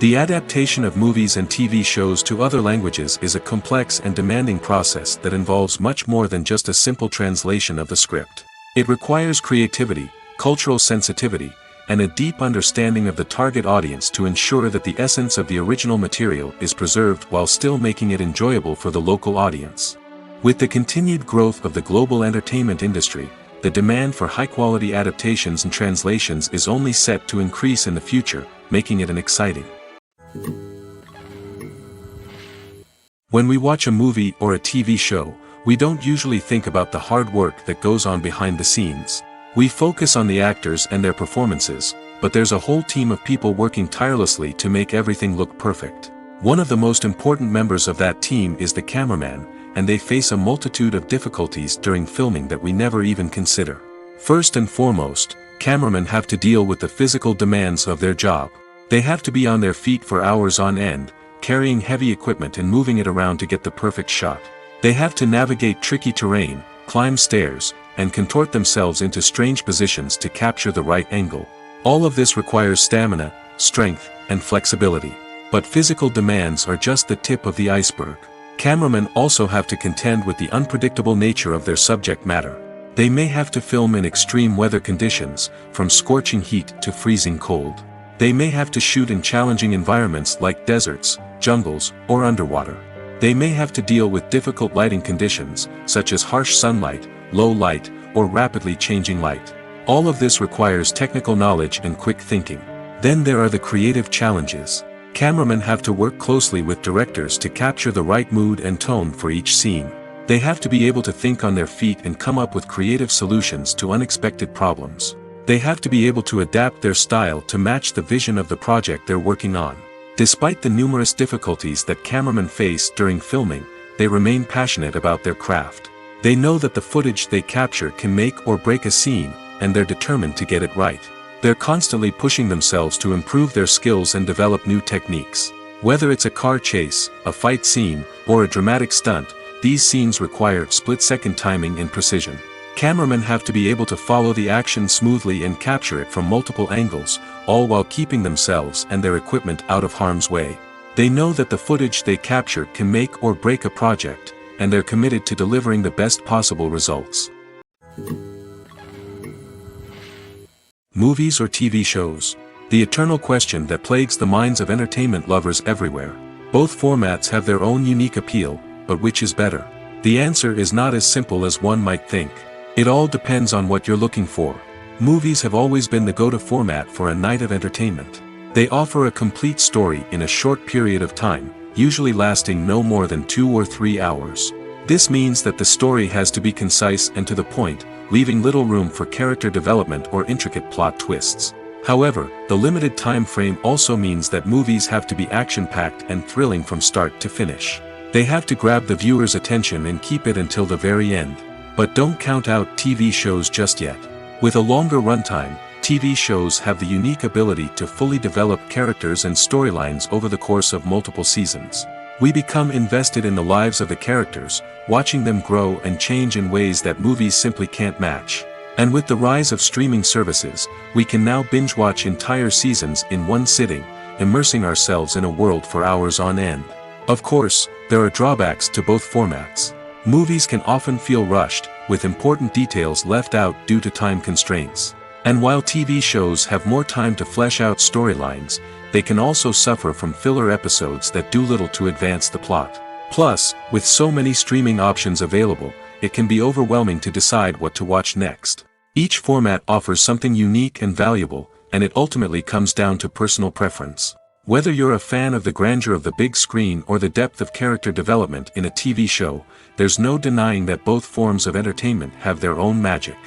The adaptation of movies and TV shows to other languages is a complex and demanding process that involves much more than just a simple translation of the script. It requires creativity, cultural sensitivity, and a deep understanding of the target audience to ensure that the essence of the original material is preserved while still making it enjoyable for the local audience. With the continued growth of the global entertainment industry, the demand for high-quality adaptations and translations is only set to increase in the future, making it an exciting. When we watch a movie or a TV show, we don't usually think about the hard work that goes on behind the scenes. We focus on the actors and their performances, but there's a whole team of people working tirelessly to make everything look perfect. One of the most important members of that team is the cameraman, and they face a multitude of difficulties during filming that we never even consider. First and foremost, cameramen have to deal with the physical demands of their job. They have to be on their feet for hours on end, carrying heavy equipment and moving it around to get the perfect shot. They have to navigate tricky terrain, climb stairs, and contort themselves into strange positions to capture the right angle. All of this requires stamina, strength, and flexibility. But physical demands are just the tip of the iceberg. Cameramen also have to contend with the unpredictable nature of their subject matter. They may have to film in extreme weather conditions, from scorching heat to freezing cold. They may have to shoot in challenging environments like deserts, jungles, or underwater. They may have to deal with difficult lighting conditions, such as harsh sunlight, low light, or rapidly changing light. All of this requires technical knowledge and quick thinking. Then there are the creative challenges. Cameramen have to work closely with directors to capture the right mood and tone for each scene. They have to be able to think on their feet and come up with creative solutions to unexpected problems. They have to be able to adapt their style to match the vision of the project they're working on. Despite the numerous difficulties that cameramen face during filming, they remain passionate about their craft. They know that the footage they capture can make or break a scene, and they're determined to get it right. They're constantly pushing themselves to improve their skills and develop new techniques. Whether it's a car chase, a fight scene, or a dramatic stunt, these scenes require split-second timing and precision. Cameramen have to be able to follow the action smoothly and capture it from multiple angles, all while keeping themselves and their equipment out of harm's way. They know that the footage they capture can make or break a project, and they're committed to delivering the best possible results. Movies or TV shows? The eternal question that plagues the minds of entertainment lovers everywhere. Both formats have their own unique appeal, but which is better? The answer is not as simple as one might think. It all depends on what you're looking for. Movies have always been the go-to format for a night of entertainment. They offer a complete story in a short period of time, usually lasting no more than 2 or 3 hours. This means that the story has to be concise and to the point, leaving little room for character development or intricate plot twists. However, the limited time frame also means that movies have to be action-packed and thrilling from start to finish. They have to grab the viewer's attention and keep it until the very end. But don't count out TV shows just yet. With a longer runtime, TV shows have the unique ability to fully develop characters and storylines over the course of multiple seasons. We become invested in the lives of the characters, watching them grow and change in ways that movies simply can't match. And with the rise of streaming services, we can now binge-watch entire seasons in one sitting, immersing ourselves in a world for hours on end. Of course, there are drawbacks to both formats. Movies can often feel rushed, with important details left out due to time constraints. And while TV shows have more time to flesh out storylines, they can also suffer from filler episodes that do little to advance the plot. Plus, with so many streaming options available, it can be overwhelming to decide what to watch next. Each format offers something unique and valuable, and it ultimately comes down to personal preference. Whether you're a fan of the grandeur of the big screen or the depth of character development in a TV show, there's no denying that both forms of entertainment have their own magic.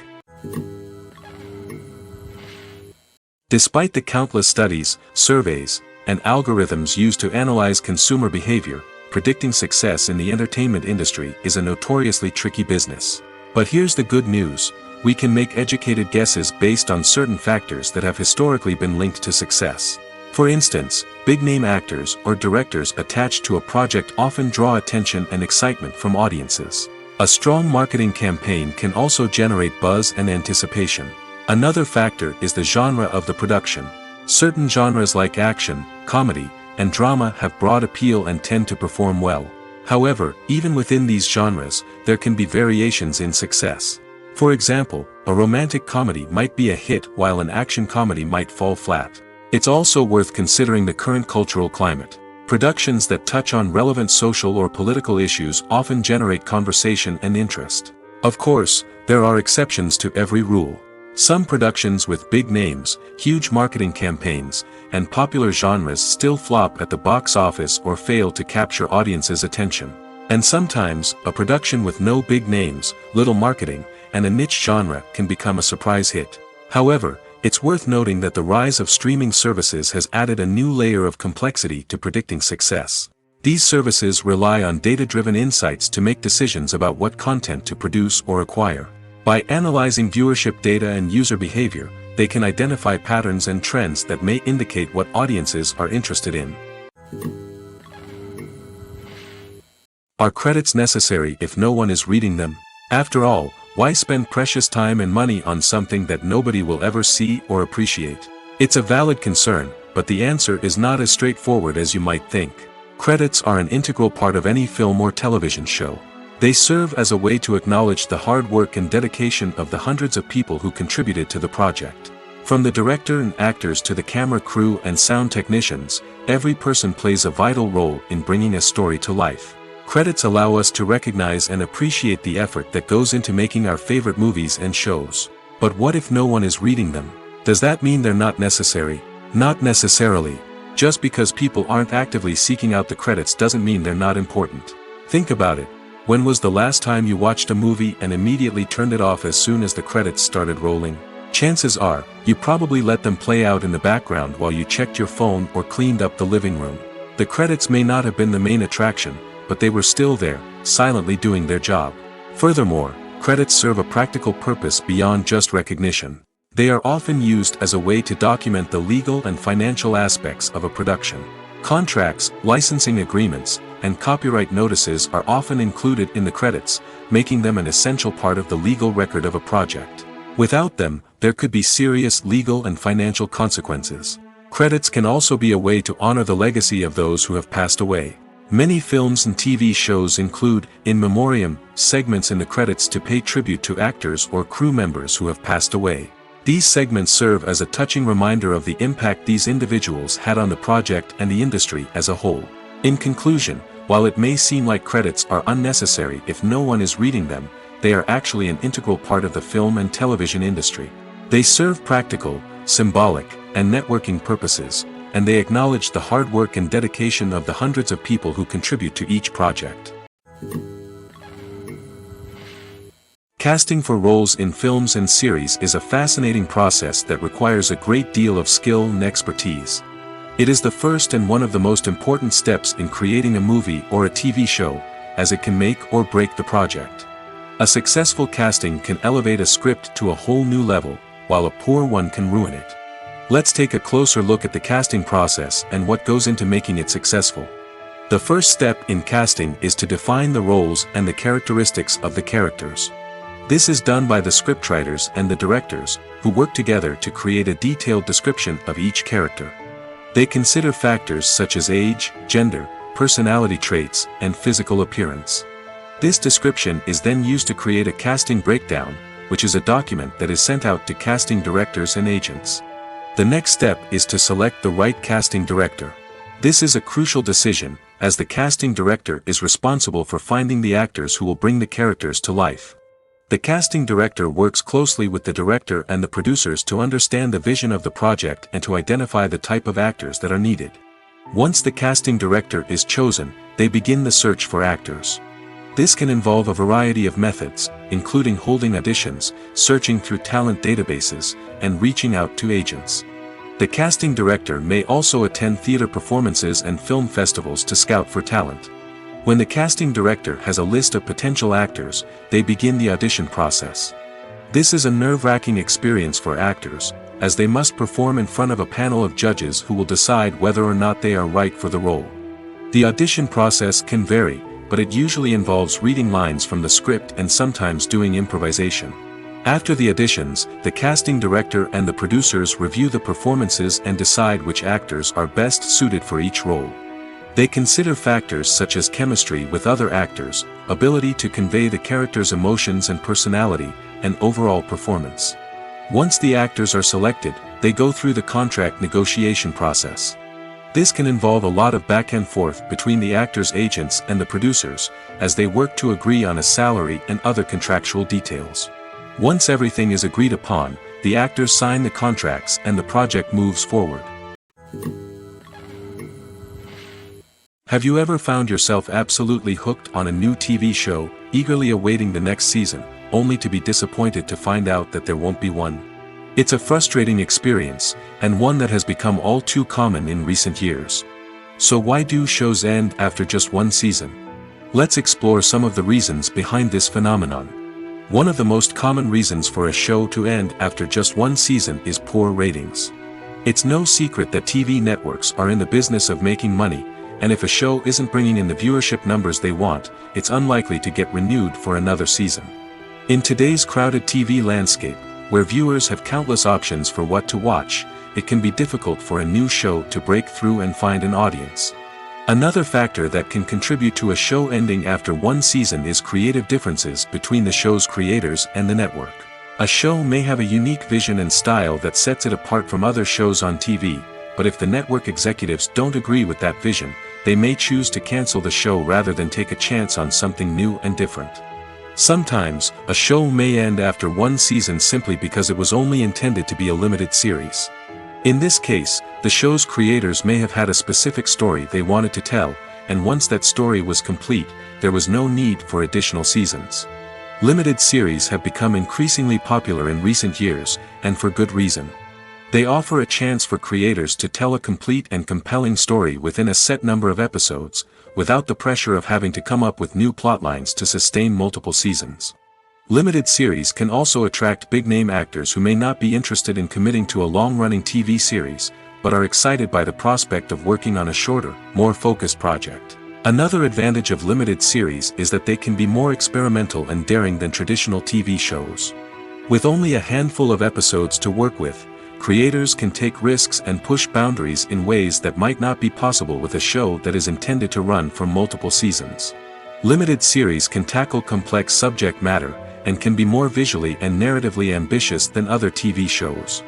Despite the countless studies, surveys, and algorithms used to analyze consumer behavior, predicting success in the entertainment industry is a notoriously tricky business. But here's the good news: we can make educated guesses based on certain factors that have historically been linked to success. For instance, big-name actors or directors attached to a project often draw attention and excitement from audiences. A strong marketing campaign can also generate buzz and anticipation. Another factor is the genre of the production. Certain genres like action, comedy, and drama have broad appeal and tend to perform well. However, even within these genres, there can be variations in success. For example, a romantic comedy might be a hit while an action comedy might fall flat. It's also worth considering the current cultural climate. Productions that touch on relevant social or political issues often generate conversation and interest. Of course, there are exceptions to every rule. Some productions with big names, huge marketing campaigns, and popular genres still flop at the box office or fail to capture audiences' attention. And sometimes, a production with no big names, little marketing, and a niche genre can become a surprise hit. However, it's worth noting that the rise of streaming services has added a new layer of complexity to predicting success. These services rely on data-driven insights to make decisions about what content to produce or acquire. By analyzing viewership data and user behavior, they can identify patterns and trends that may indicate what audiences are interested in. Are credits necessary if no one is reading them? After all, why spend precious time and money on something that nobody will ever see or appreciate? It's a valid concern, but the answer is not as straightforward as you might think. Credits are an integral part of any film or television show. They serve as a way to acknowledge the hard work and dedication of the hundreds of people who contributed to the project. From the director and actors to the camera crew and sound technicians, every person plays a vital role in bringing a story to life. Credits allow us to recognize and appreciate the effort that goes into making our favorite movies and shows. But what if no one is reading them? Does that mean they're not necessary? Not necessarily. Just because people aren't actively seeking out the credits doesn't mean they're not important. Think about it. When was the last time you watched a movie and immediately turned it off as soon as the credits started rolling? Chances are, you probably let them play out in the background while you checked your phone or cleaned up the living room. The credits may not have been the main attraction, but they were still there, silently doing their job. Furthermore, credits serve a practical purpose beyond just recognition. They are often used as a way to document the legal and financial aspects of a production. Contracts, licensing agreements, and copyright notices are often included in the credits, making them an essential part of the legal record of a project. Without them, there could be serious legal and financial consequences. Credits can also be a way to honor the legacy of those who have passed away. Many films and TV shows include, in memoriam, segments in the credits to pay tribute to actors or crew members who have passed away. These segments serve as a touching reminder of the impact these individuals had on the project and the industry as a whole. In conclusion, while it may seem like credits are unnecessary if no one is reading them, they are actually an integral part of the film and television industry. They serve practical, symbolic, and networking purposes, and they acknowledge the hard work and dedication of the hundreds of people who contribute to each project. Casting for roles in films and series is a fascinating process that requires a great deal of skill and expertise. It is the first and one of the most important steps in creating a movie or a TV show, as it can make or break the project. A successful casting can elevate a script to a whole new level, while a poor one can ruin it. Let's take a closer look at the casting process and what goes into making it successful. The first step in casting is to define the roles and the characteristics of the characters. This is done by the scriptwriters and the directors, who work together to create a detailed description of each character. They consider factors such as age, gender, personality traits, and physical appearance. This description is then used to create a casting breakdown, which is a document that is sent out to casting directors and agents. The next step is to select the right casting director. This is a crucial decision, as the casting director is responsible for finding the actors who will bring the characters to life. The casting director works closely with the director and the producers to understand the vision of the project and to identify the type of actors that are needed. Once the casting director is chosen, they begin the search for actors. This can involve a variety of methods, including holding auditions, searching through talent databases, and reaching out to agents. The casting director may also attend theater performances and film festivals to scout for talent. When the casting director has a list of potential actors, they begin the audition process. This is a nerve-wracking experience for actors, as they must perform in front of a panel of judges who will decide whether or not they are right for the role. The audition process can vary, but it usually involves reading lines from the script and sometimes doing improvisation. After the auditions, the casting director and the producers review the performances and decide which actors are best suited for each role. They consider factors such as chemistry with other actors, ability to convey the character's emotions and personality, and overall performance. Once the actors are selected, they go through the contract negotiation process. This can involve a lot of back and forth between the actors' agents and the producers, as they work to agree on a salary and other contractual details. Once everything is agreed upon, the actors sign the contracts and the project moves forward. Have you ever found yourself absolutely hooked on a new TV show, eagerly awaiting the next season, only to be disappointed to find out that there won't be one? It's a frustrating experience, and one that has become all too common in recent years. So why do shows end after just one season? Let's explore some of the reasons behind this phenomenon. One of the most common reasons for a show to end after just one season is poor ratings. It's no secret that TV networks are in the business of making money, and if a show isn't bringing in the viewership numbers they want, it's unlikely to get renewed for another season. In today's crowded TV landscape, where viewers have countless options for what to watch, it can be difficult for a new show to break through and find an audience. Another factor that can contribute to a show ending after one season is creative differences between the show's creators and the network. A show may have a unique vision and style that sets it apart from other shows on TV, but if the network executives don't agree with that vision, they may choose to cancel the show rather than take a chance on something new and different. Sometimes, a show may end after one season simply because it was only intended to be a limited series. In this case, the show's creators may have had a specific story they wanted to tell, and once that story was complete, there was no need for additional seasons. Limited series have become increasingly popular in recent years, and for good reason. They offer a chance for creators to tell a complete and compelling story within a set number of episodes, without the pressure of having to come up with new plotlines to sustain multiple seasons. Limited series can also attract big-name actors who may not be interested in committing to a long-running TV series, but are excited by the prospect of working on a shorter, more focused project. Another advantage of limited series is that they can be more experimental and daring than traditional TV shows. With only a handful of episodes to work with, creators can take risks and push boundaries in ways that might not be possible with a show that is intended to run for multiple seasons. Limited series can tackle complex subject matter, and can be more visually and narratively ambitious than other TV shows.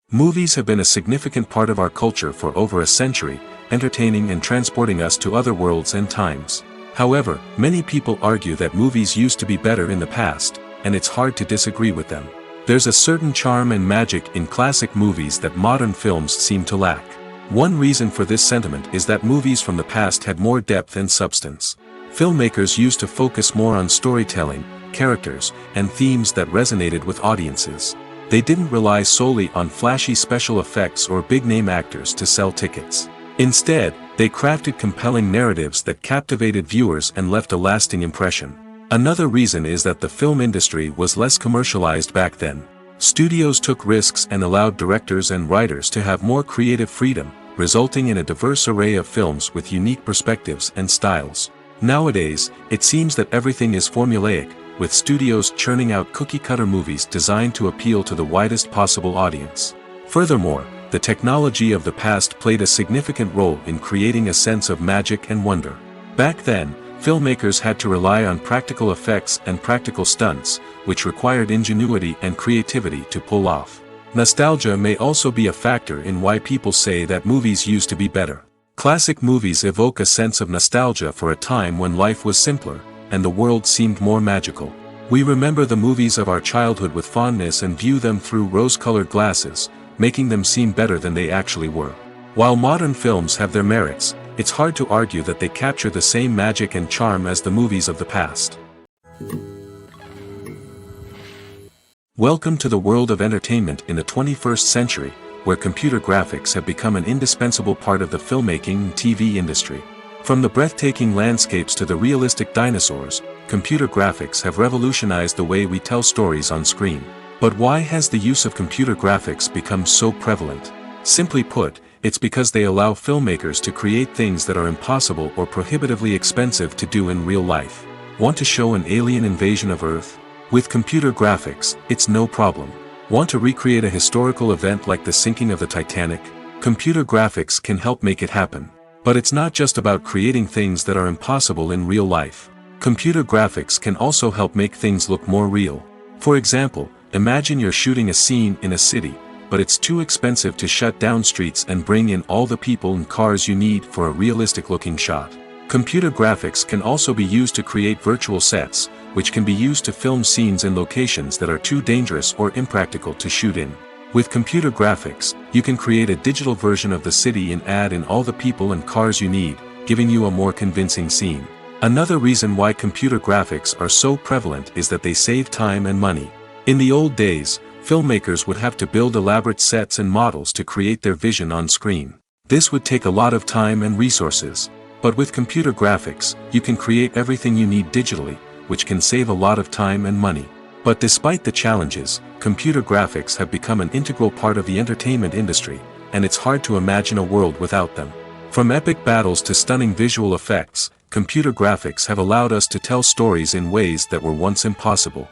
Movies have been a significant part of our culture for over a century, entertaining and transporting us to other worlds and times. However, many people argue that movies used to be better in the past, and it's hard to disagree with them. There's a certain charm and magic in classic movies that modern films seem to lack. One reason for this sentiment is that movies from the past had more depth and substance. Filmmakers used to focus more on storytelling, characters, and themes that resonated with audiences. They didn't rely solely on flashy special effects or big-name actors to sell tickets. Instead, they crafted compelling narratives that captivated viewers and left a lasting impression. Another reason is that the film industry was less commercialized back then. Studios took risks and allowed directors and writers to have more creative freedom, resulting in a diverse array of films with unique perspectives and styles. Nowadays, it seems that everything is formulaic, with studios churning out cookie-cutter movies designed to appeal to the widest possible audience. Furthermore, the technology of the past played a significant role in creating a sense of magic and wonder. Back then, filmmakers had to rely on practical effects and practical stunts, which required ingenuity and creativity to pull off. Nostalgia may also be a factor in why people say that movies used to be better. Classic movies evoke a sense of nostalgia for a time when life was simpler, and the world seemed more magical. We remember the movies of our childhood with fondness and view them through rose-colored glasses, making them seem better than they actually were. While modern films have their merits, it's hard to argue that they capture the same magic and charm as the movies of the past. Welcome to the world of entertainment in the 21st century, where computer graphics have become an indispensable part of the filmmaking and TV industry. From the breathtaking landscapes to the realistic dinosaurs, computer graphics have revolutionized the way we tell stories on screen. But why has the use of computer graphics become so prevalent? Simply put, it's because they allow filmmakers to create things that are impossible or prohibitively expensive to do in real life. Want to show an alien invasion of Earth? With computer graphics, it's no problem. Want to recreate a historical event like the sinking of the Titanic? Computer graphics can help make it happen. But it's not just about creating things that are impossible in real life. Computer graphics can also help make things look more real. For example, imagine you're shooting a scene in a city, but it's too expensive to shut down streets and bring in all the people and cars you need for a realistic-looking shot. Computer graphics can also be used to create virtual sets, which can be used to film scenes in locations that are too dangerous or impractical to shoot in. With computer graphics, you can create a digital version of the city and add in all the people and cars you need, giving you a more convincing scene. Another reason why computer graphics are so prevalent is that they save time and money. In the old days, Filmmakers would have to build elaborate sets and models to create their vision on screen. This would take a lot of time and resources. But with computer graphics, you can create everything you need digitally, which can save a lot of time and money. But despite the challenges, computer graphics have become an integral part of the entertainment industry, and it's hard to imagine a world without them. From epic battles to stunning visual effects, computer graphics have allowed us to tell stories in ways that were once impossible.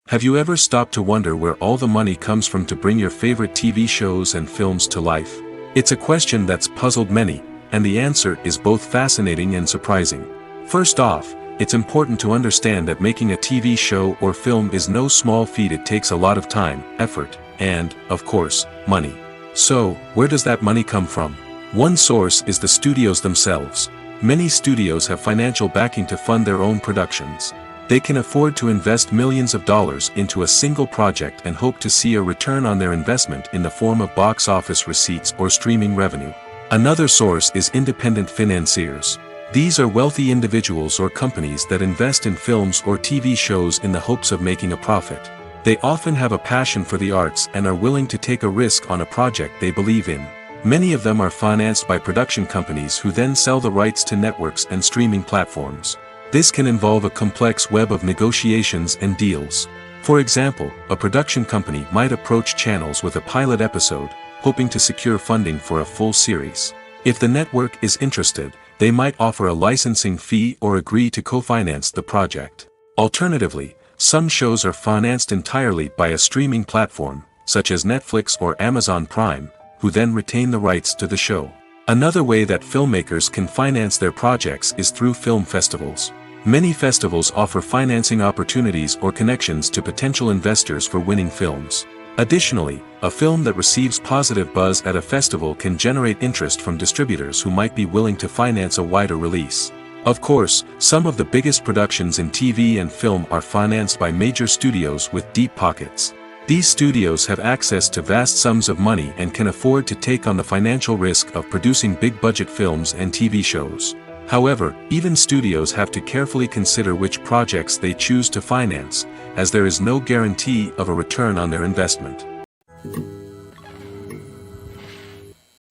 Have you ever stopped to wonder where all the money comes from to bring your favorite TV shows and films to life? It's a question that's puzzled many, and the answer is both fascinating and surprising. First off, it's important to understand that making a TV show or film is no small feat. It takes a lot of time, effort, and, of course, money. So, where does that money come from? One source is the studios themselves. Many studios have financial backing to fund their own productions. They can afford to invest millions of dollars into a single project and hope to see a return on their investment in the form of box office receipts or streaming revenue. Another source is independent financiers. These are wealthy individuals or companies that invest in films or TV shows in the hopes of making a profit. They often have a passion for the arts and are willing to take a risk on a project they believe in. Many of them are financed by production companies who then sell the rights to networks and streaming platforms. This can involve a complex web of negotiations and deals. For example, a production company might approach channels with a pilot episode, hoping to secure funding for a full series. If the network is interested, they might offer a licensing fee or agree to co-finance the project. Alternatively, some shows are financed entirely by a streaming platform, such as Netflix or Amazon Prime, who then retain the rights to the show. Another way that filmmakers can finance their projects is through film festivals. Many festivals offer financing opportunities or connections to potential investors for winning films. Additionally, a film that receives positive buzz at a festival can generate interest from distributors who might be willing to finance a wider release. Of course, some of the biggest productions in TV and film are financed by major studios with deep pockets. These studios have access to vast sums of money and can afford to take on the financial risk of producing big-budget films and TV shows. However, even studios have to carefully consider which projects they choose to finance, as there is no guarantee of a return on their investment.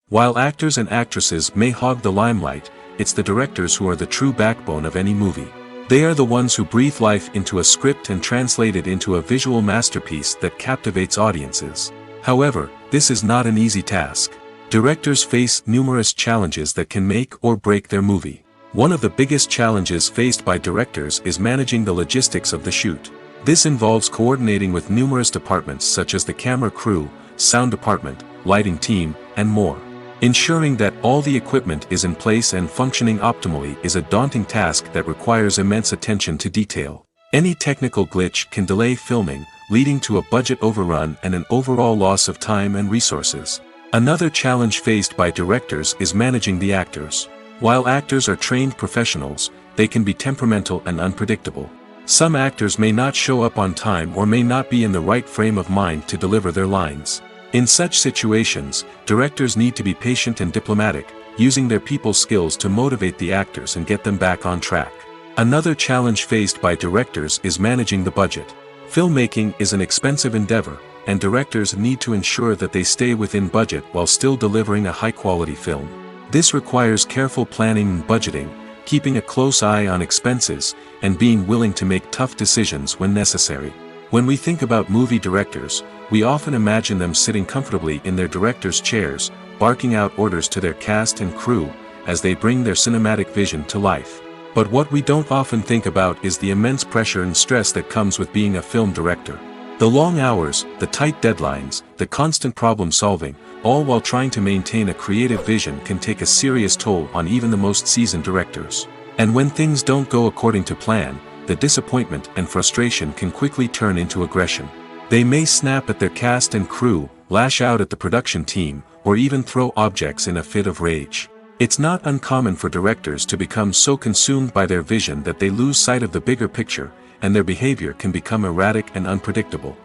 While actors and actresses may hog the limelight, it's the directors who are the true backbone of any movie. They are the ones who breathe life into a script and translate it into a visual masterpiece that captivates audiences. However, this is not an easy task. Directors face numerous challenges that can make or break their movie. One of the biggest challenges faced by directors is managing the logistics of the shoot. This involves coordinating with numerous departments such as the camera crew, sound department, lighting team, and more. Ensuring that all the equipment is in place and functioning optimally is a daunting task that requires immense attention to detail. Any technical glitch can delay filming, leading to a budget overrun and an overall loss of time and resources. Another challenge faced by directors is managing the actors. While actors are trained professionals, they can be temperamental and unpredictable. Some actors may not show up on time or may not be in the right frame of mind to deliver their lines. In such situations, directors need to be patient and diplomatic, using their people skills to motivate the actors and get them back on track. Another challenge faced by directors is managing the budget. Filmmaking is an expensive endeavor, and directors need to ensure that they stay within budget while still delivering a high-quality film. This requires careful planning and budgeting, keeping a close eye on expenses, and being willing to make tough decisions when necessary. When we think about movie directors, we often imagine them sitting comfortably in their director's chairs, barking out orders to their cast and crew, as they bring their cinematic vision to life. But what we don't often think about is the immense pressure and stress that comes with being a film director. The long hours, the tight deadlines, the constant problem solving, all while trying to maintain a creative vision can take a serious toll on even the most seasoned directors. And when things don't go according to plan, the disappointment and frustration can quickly turn into aggression. They may snap at their cast and crew, lash out at the production team, or even throw objects in a fit of rage. It's not uncommon for directors to become so consumed by their vision that they lose sight of the bigger picture, and their behavior can become erratic and unpredictable.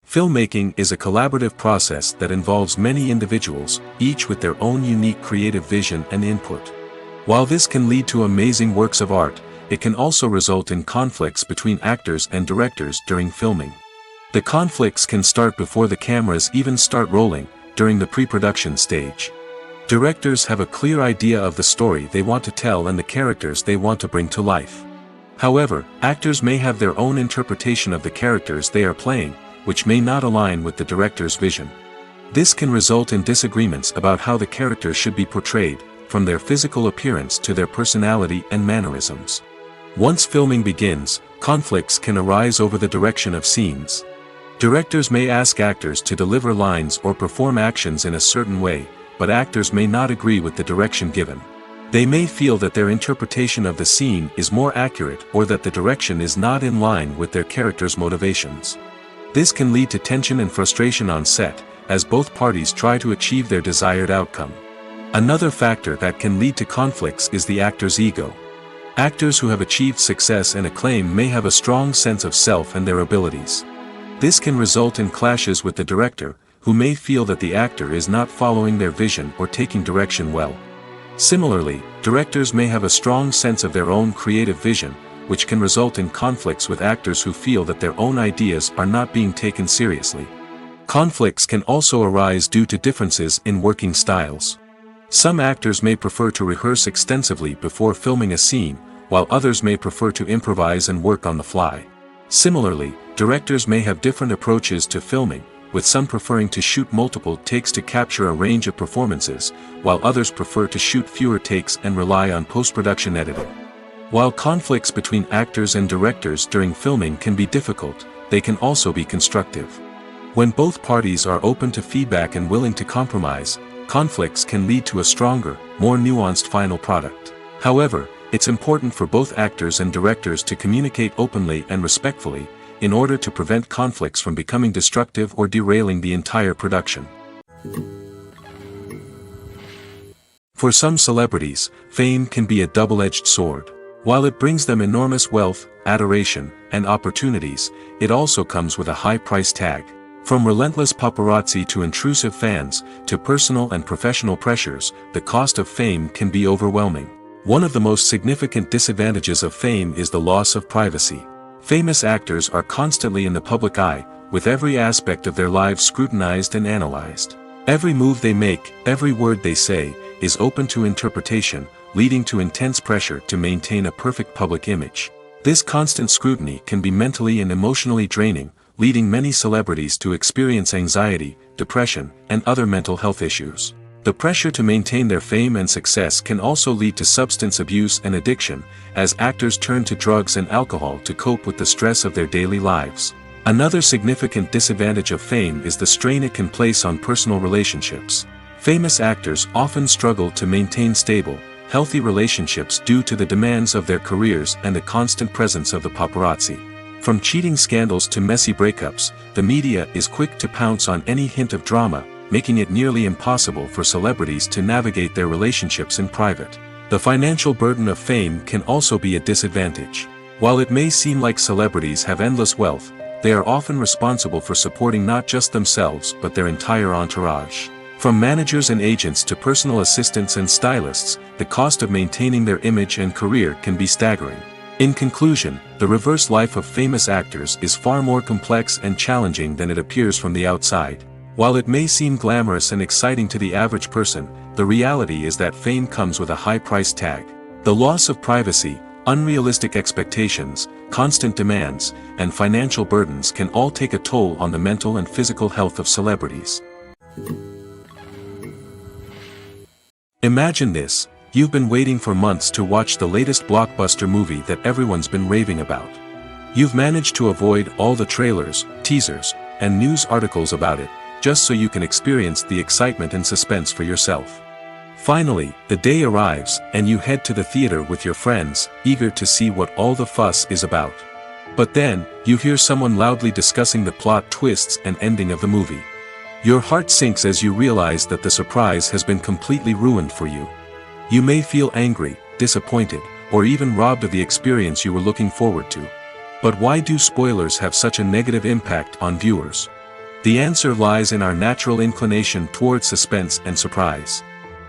Filmmaking is a collaborative process that involves many individuals, each with their own unique creative vision and input. While this can lead to amazing works of art, it can also result in conflicts between actors and directors during filming. The conflicts can start before the cameras even start rolling, during the pre-production stage. Directors have a clear idea of the story they want to tell and the characters they want to bring to life. However, actors may have their own interpretation of the characters they are playing, which may not align with the director's vision. This can result in disagreements about how the characters should be portrayed, from their physical appearance to their personality and mannerisms. Once filming begins, conflicts can arise over the direction of scenes. Directors may ask actors to deliver lines or perform actions in a certain way, but actors may not agree with the direction given. They may feel that their interpretation of the scene is more accurate or that the direction is not in line with their character's motivations. This can lead to tension and frustration on set, as both parties try to achieve their desired outcome. Another factor that can lead to conflicts is the actor's ego. Actors who have achieved success and acclaim may have a strong sense of self and their abilities. This can result in clashes with the director, who may feel that the actor is not following their vision or taking direction well. Similarly, directors may have a strong sense of their own creative vision, which can result in conflicts with actors who feel that their own ideas are not being taken seriously. Conflicts can also arise due to differences in working styles. Some actors may prefer to rehearse extensively before filming a scene, while others may prefer to improvise and work on the fly. Similarly, directors may have different approaches to filming, with some preferring to shoot multiple takes to capture a range of performances, while others prefer to shoot fewer takes and rely on post-production editing. While conflicts between actors and directors during filming can be difficult, they can also be constructive. When both parties are open to feedback and willing to compromise, conflicts can lead to a stronger, more nuanced final product. However, it's important for both actors and directors to communicate openly and respectfully, in order to prevent conflicts from becoming destructive or derailing the entire production. For some celebrities, fame can be a double-edged sword. While it brings them enormous wealth, adoration, and opportunities, it also comes with a high price tag. From relentless paparazzi to intrusive fans, to personal and professional pressures, the cost of fame can be overwhelming. One of the most significant disadvantages of fame is the loss of privacy. Famous actors are constantly in the public eye, with every aspect of their lives scrutinized and analyzed. Every move they make, every word they say, is open to interpretation, leading to intense pressure to maintain a perfect public image. This constant scrutiny can be mentally and emotionally draining, leading many celebrities to experience anxiety, depression, and other mental health issues. The pressure to maintain their fame and success can also lead to substance abuse and addiction, as actors turn to drugs and alcohol to cope with the stress of their daily lives. Another significant disadvantage of fame is the strain it can place on personal relationships. Famous actors often struggle to maintain stable, healthy relationships due to the demands of their careers and the constant presence of the paparazzi. From cheating scandals to messy breakups, the media is quick to pounce on any hint of drama, making it nearly impossible for celebrities to navigate their relationships in private. The financial burden of fame can also be a disadvantage. While it may seem like celebrities have endless wealth, they are often responsible for supporting not just themselves but their entire entourage. From managers and agents to personal assistants and stylists, the cost of maintaining their image and career can be staggering. In conclusion, the reverse life of famous actors is far more complex and challenging than it appears from the outside. While it may seem glamorous and exciting to the average person, the reality is that fame comes with a high price tag. The loss of privacy, unrealistic expectations, constant demands, and financial burdens can all take a toll on the mental and physical health of celebrities. Imagine this. You've been waiting for months to watch the latest blockbuster movie that everyone's been raving about. You've managed to avoid all the trailers, teasers, and news articles about it, just so you can experience the excitement and suspense for yourself. Finally, the day arrives, and you head to the theater with your friends, eager to see what all the fuss is about. But then, you hear someone loudly discussing the plot twists and ending of the movie. Your heart sinks as you realize that the surprise has been completely ruined for you. You may feel angry, disappointed, or even robbed of the experience you were looking forward to. But why do spoilers have such a negative impact on viewers? The answer lies in our natural inclination towards suspense and surprise.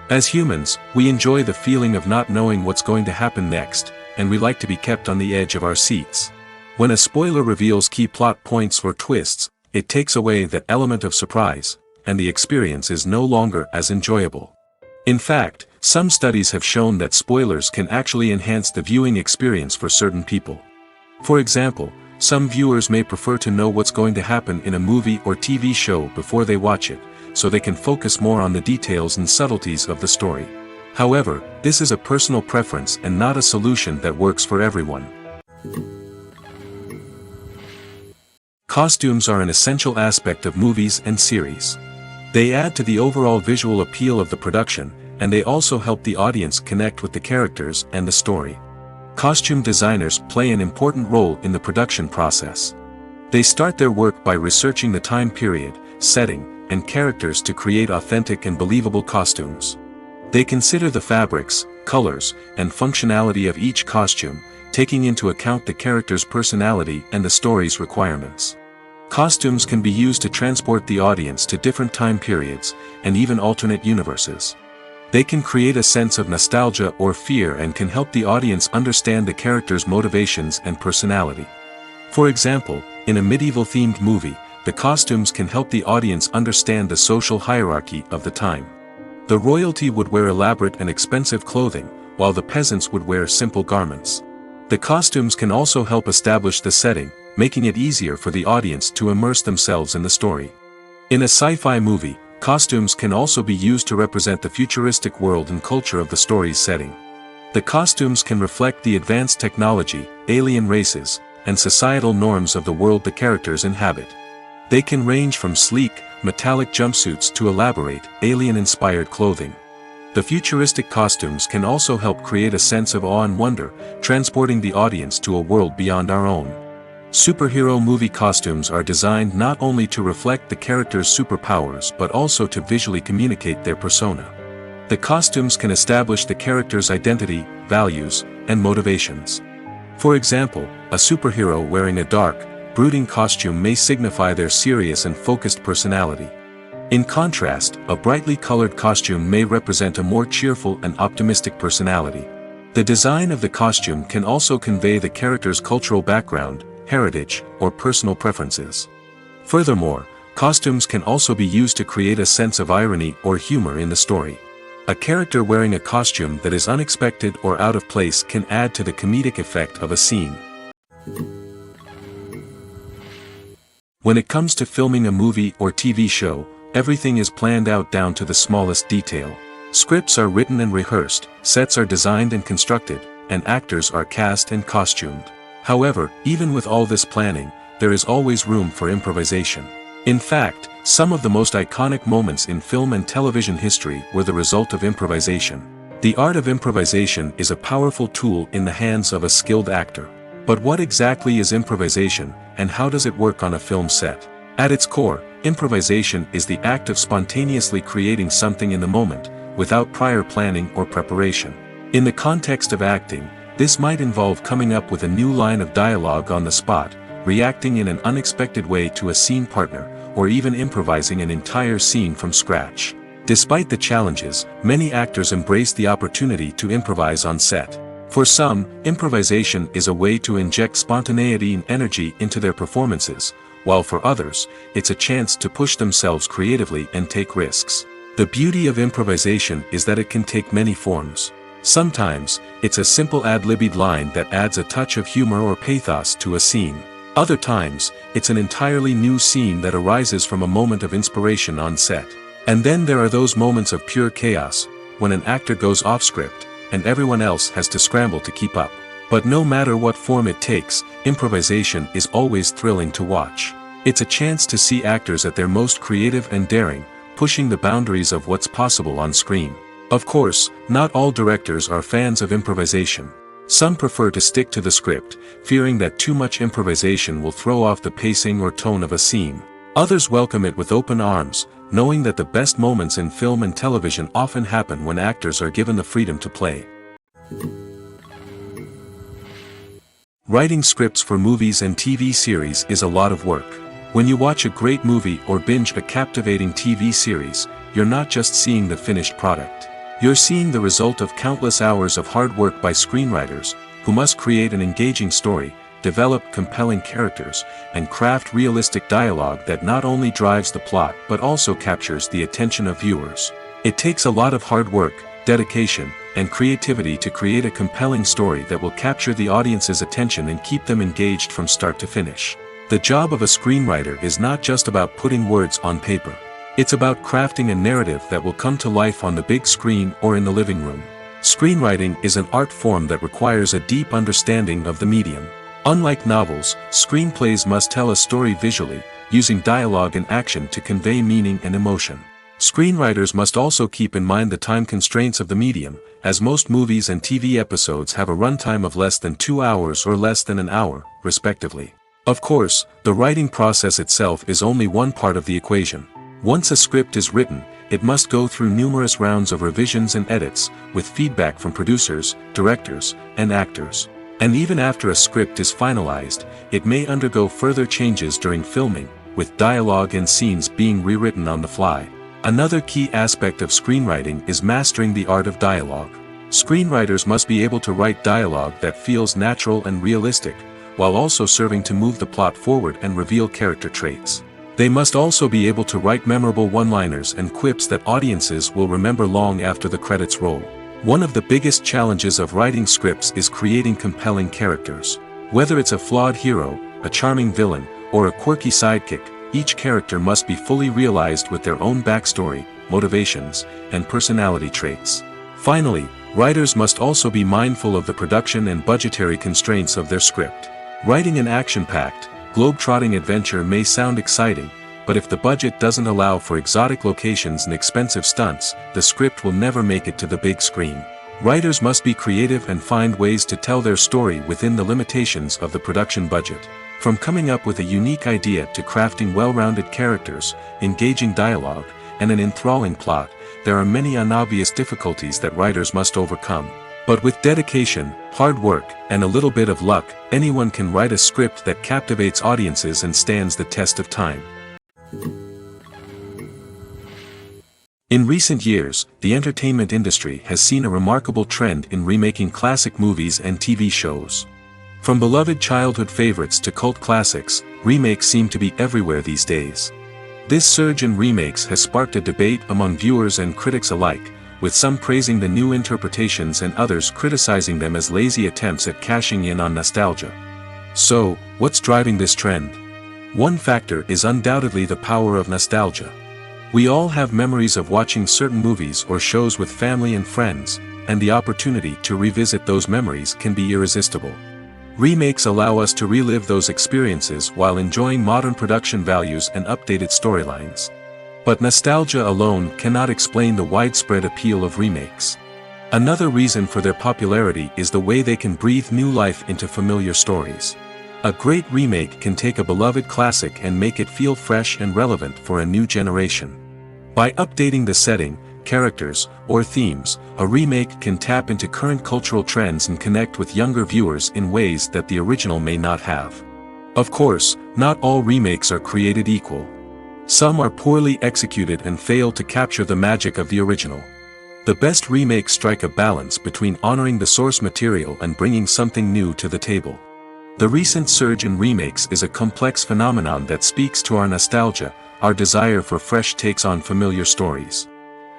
As humans, we enjoy the feeling of not knowing what's going to happen next, and we like to be kept on the edge of our seats. When a spoiler reveals key plot points or twists, it takes away that element of surprise, and the experience is no longer as enjoyable. In fact, some studies have shown that spoilers can actually enhance the viewing experience for certain people. For example, some viewers may prefer to know what's going to happen in a movie or TV show before they watch it, so they can focus more on the details and subtleties of the story. However, this is a personal preference and not a solution that works for everyone. Costumes are an essential aspect of movies and series. They add to the overall visual appeal of the production, and they also help the audience connect with the characters and the story. Costume designers play an important role in the production process. They start their work by researching the time period, setting, and characters to create authentic and believable costumes. They consider the fabrics, colors, and functionality of each costume, taking into account the character's personality and the story's requirements. Costumes can be used to transport the audience to different time periods, and even alternate universes. They can create a sense of nostalgia or fear and can help the audience understand the character's motivations and personality. For example, in a medieval-themed movie, the costumes can help the audience understand the social hierarchy of the time. The royalty would wear elaborate and expensive clothing, while the peasants would wear simple garments. The costumes can also help establish the setting, making it easier for the audience to immerse themselves in the story. In a sci-fi movie, costumes can also be used to represent the futuristic world and culture of the story's setting. The costumes can reflect the advanced technology, alien races, and societal norms of the world the characters inhabit. They can range from sleek, metallic jumpsuits to elaborate, alien-inspired clothing. The futuristic costumes can also help create a sense of awe and wonder, transporting the audience to a world beyond our own. Superhero movie costumes are designed not only to reflect the character's superpowers but also to visually communicate their persona. The costumes can establish the character's identity, values, and motivations. For example, a superhero wearing a dark, brooding costume may signify their serious and focused personality. In contrast, a brightly colored costume may represent a more cheerful and optimistic personality. The design of the costume can also convey the character's cultural background, heritage, or personal preferences. Furthermore, costumes can also be used to create a sense of irony or humor in the story. A character wearing a costume that is unexpected or out of place can add to the comedic effect of a scene. When it comes to filming a movie or TV show, everything is planned out down to the smallest detail. Scripts are written and rehearsed, sets are designed and constructed, and actors are cast and costumed. However, even with all this planning, there is always room for improvisation. In fact, some of the most iconic moments in film and television history were the result of improvisation. The art of improvisation is a powerful tool in the hands of a skilled actor. But what exactly is improvisation, and how does it work on a film set? At its core, improvisation is the act of spontaneously creating something in the moment, without prior planning or preparation. In the context of acting, this might involve coming up with a new line of dialogue on the spot, reacting in an unexpected way to a scene partner, or even improvising an entire scene from scratch. Despite the challenges, many actors embrace the opportunity to improvise on set. For some, improvisation is a way to inject spontaneity and energy into their performances, while for others, it's a chance to push themselves creatively and take risks. The beauty of improvisation is that it can take many forms. Sometimes, it's a simple ad-libbed line that adds a touch of humor or pathos to a scene. Other times, it's an entirely new scene that arises from a moment of inspiration on set. And then there are those moments of pure chaos, when an actor goes off script, and everyone else has to scramble to keep up. But no matter what form it takes, improvisation is always thrilling to watch. It's a chance to see actors at their most creative and daring, pushing the boundaries of what's possible on screen. Of course, not all directors are fans of improvisation. Some prefer to stick to the script, fearing that too much improvisation will throw off the pacing or tone of a scene. Others welcome it with open arms, knowing that the best moments in film and television often happen when actors are given the freedom to play. Writing scripts for movies and TV series is a lot of work. When you watch a great movie or binge a captivating TV series, you're not just seeing the finished product. You're seeing the result of countless hours of hard work by screenwriters, who must create an engaging story, develop compelling characters, and craft realistic dialogue that not only drives the plot but also captures the attention of viewers. It takes a lot of hard work, dedication, and creativity to create a compelling story that will capture the audience's attention and keep them engaged from start to finish. The job of a screenwriter is not just about putting words on paper. It's about crafting a narrative that will come to life on the big screen or in the living room. Screenwriting is an art form that requires a deep understanding of the medium. Unlike novels, screenplays must tell a story visually, using dialogue and action to convey meaning and emotion. Screenwriters must also keep in mind the time constraints of the medium, as most movies and TV episodes have a runtime of less than 2 hours or less than an hour, respectively. Of course, the writing process itself is only one part of the equation. Once a script is written, it must go through numerous rounds of revisions and edits, with feedback from producers, directors, and actors. And even after a script is finalized, it may undergo further changes during filming, with dialogue and scenes being rewritten on the fly. Another key aspect of screenwriting is mastering the art of dialogue. Screenwriters must be able to write dialogue that feels natural and realistic, while also serving to move the plot forward and reveal character traits. They must also be able to write memorable one-liners and quips that audiences will remember long after the credits roll. One of the biggest challenges of writing scripts is creating compelling characters. Whether it's a flawed hero, a charming villain, or a quirky sidekick, each character must be fully realized with their own backstory, motivations, and personality traits. Finally, writers must also be mindful of the production and budgetary constraints of their script. Writing an action-packed, globe-trotting adventure may sound exciting, but if the budget doesn't allow for exotic locations and expensive stunts, the script will never make it to the big screen. Writers must be creative and find ways to tell their story within the limitations of the production budget. From coming up with a unique idea to crafting well-rounded characters, engaging dialogue, and an enthralling plot, there are many unobvious difficulties that writers must overcome. But with dedication, hard work, and a little bit of luck, anyone can write a script that captivates audiences and stands the test of time. In recent years, the entertainment industry has seen a remarkable trend in remaking classic movies and TV shows. From beloved childhood favorites to cult classics, remakes seem to be everywhere these days. This surge in remakes has sparked a debate among viewers and critics alike, with some praising the new interpretations and others criticizing them as lazy attempts at cashing in on nostalgia. So, what's driving this trend? One factor is undoubtedly the power of nostalgia. We all have memories of watching certain movies or shows with family and friends, and the opportunity to revisit those memories can be irresistible. Remakes allow us to relive those experiences while enjoying modern production values and updated storylines. But nostalgia alone cannot explain the widespread appeal of remakes. Another reason for their popularity is the way they can breathe new life into familiar stories. A great remake can take a beloved classic and make it feel fresh and relevant for a new generation. By updating the setting, characters, or themes, a remake can tap into current cultural trends and connect with younger viewers in ways that the original may not have. Of course, not all remakes are created equal. Some are poorly executed and fail to capture the magic of the original. The best remakes strike a balance between honoring the source material and bringing something new to the table. The recent surge in remakes is a complex phenomenon that speaks to our nostalgia, our desire for fresh takes on familiar stories.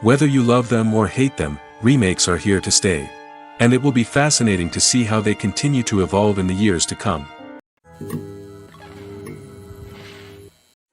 Whether you love them or hate them, remakes are here to stay. And it will be fascinating to see how they continue to evolve in the years to come.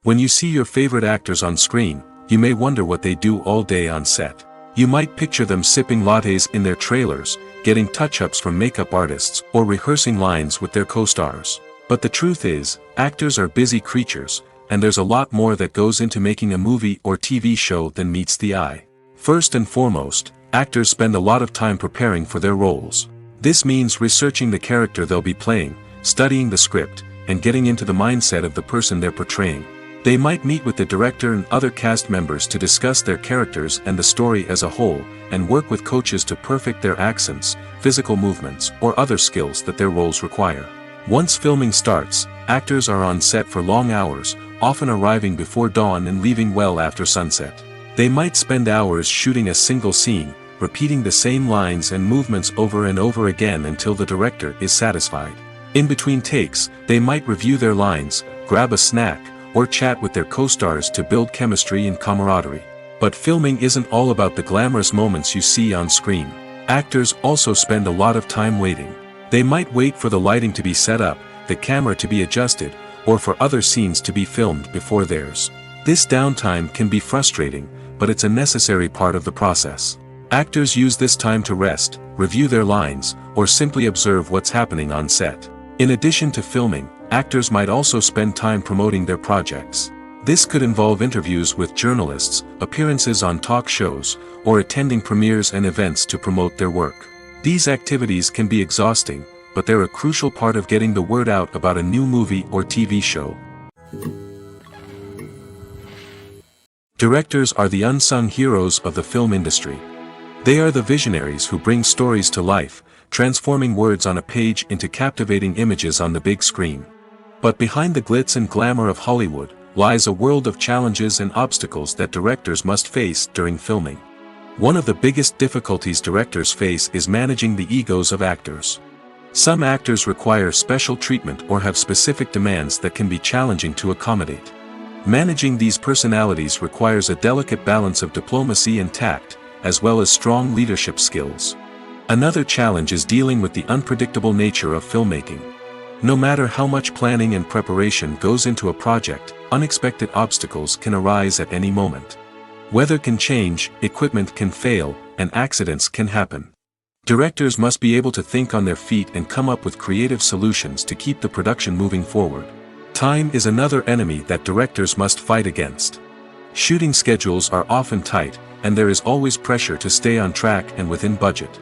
When you see your favorite actors on screen, you may wonder what they do all day on set. You might picture them sipping lattes in their trailers, getting touch-ups from makeup artists, or rehearsing lines with their co-stars. But the truth is, actors are busy creatures, and there's a lot more that goes into making a movie or TV show than meets the eye. First and foremost, actors spend a lot of time preparing for their roles. This means researching the character they'll be playing, studying the script, and getting into the mindset of the person they're portraying. They might meet with the director and other cast members to discuss their characters and the story as a whole, and work with coaches to perfect their accents, physical movements, or other skills that their roles require. Once filming starts, actors are on set for long hours, often arriving before dawn and leaving well after sunset. They might spend hours shooting a single scene, repeating the same lines and movements over and over again until the director is satisfied. In between takes, they might review their lines, grab a snack, or chat with their co-stars to build chemistry and camaraderie. But filming isn't all about the glamorous moments you see on screen. Actors also spend a lot of time waiting. They might wait for the lighting to be set up, the camera to be adjusted, or for other scenes to be filmed before theirs. This downtime can be frustrating, but it's a necessary part of the process. Actors use this time to rest, review their lines, or simply observe what's happening on set. In addition to filming, actors might also spend time promoting their projects. This could involve interviews with journalists, appearances on talk shows, or attending premieres and events to promote their work. These activities can be exhausting, but they're a crucial part of getting the word out about a new movie or TV show. Directors are the unsung heroes of the film industry. They are the visionaries who bring stories to life, transforming words on a page into captivating images on the big screen. But behind the glitz and glamour of Hollywood lies a world of challenges and obstacles that directors must face during filming. One of the biggest difficulties directors face is managing the egos of actors. Some actors require special treatment or have specific demands that can be challenging to accommodate. Managing these personalities requires a delicate balance of diplomacy and tact, as well as strong leadership skills. Another challenge is dealing with the unpredictable nature of filmmaking. No matter how much planning and preparation goes into a project, unexpected obstacles can arise at any moment. Weather can change, equipment can fail, and accidents can happen. Directors must be able to think on their feet and come up with creative solutions to keep the production moving forward. Time is another enemy that directors must fight against. Shooting schedules are often tight, and there is always pressure to stay on track and within budget.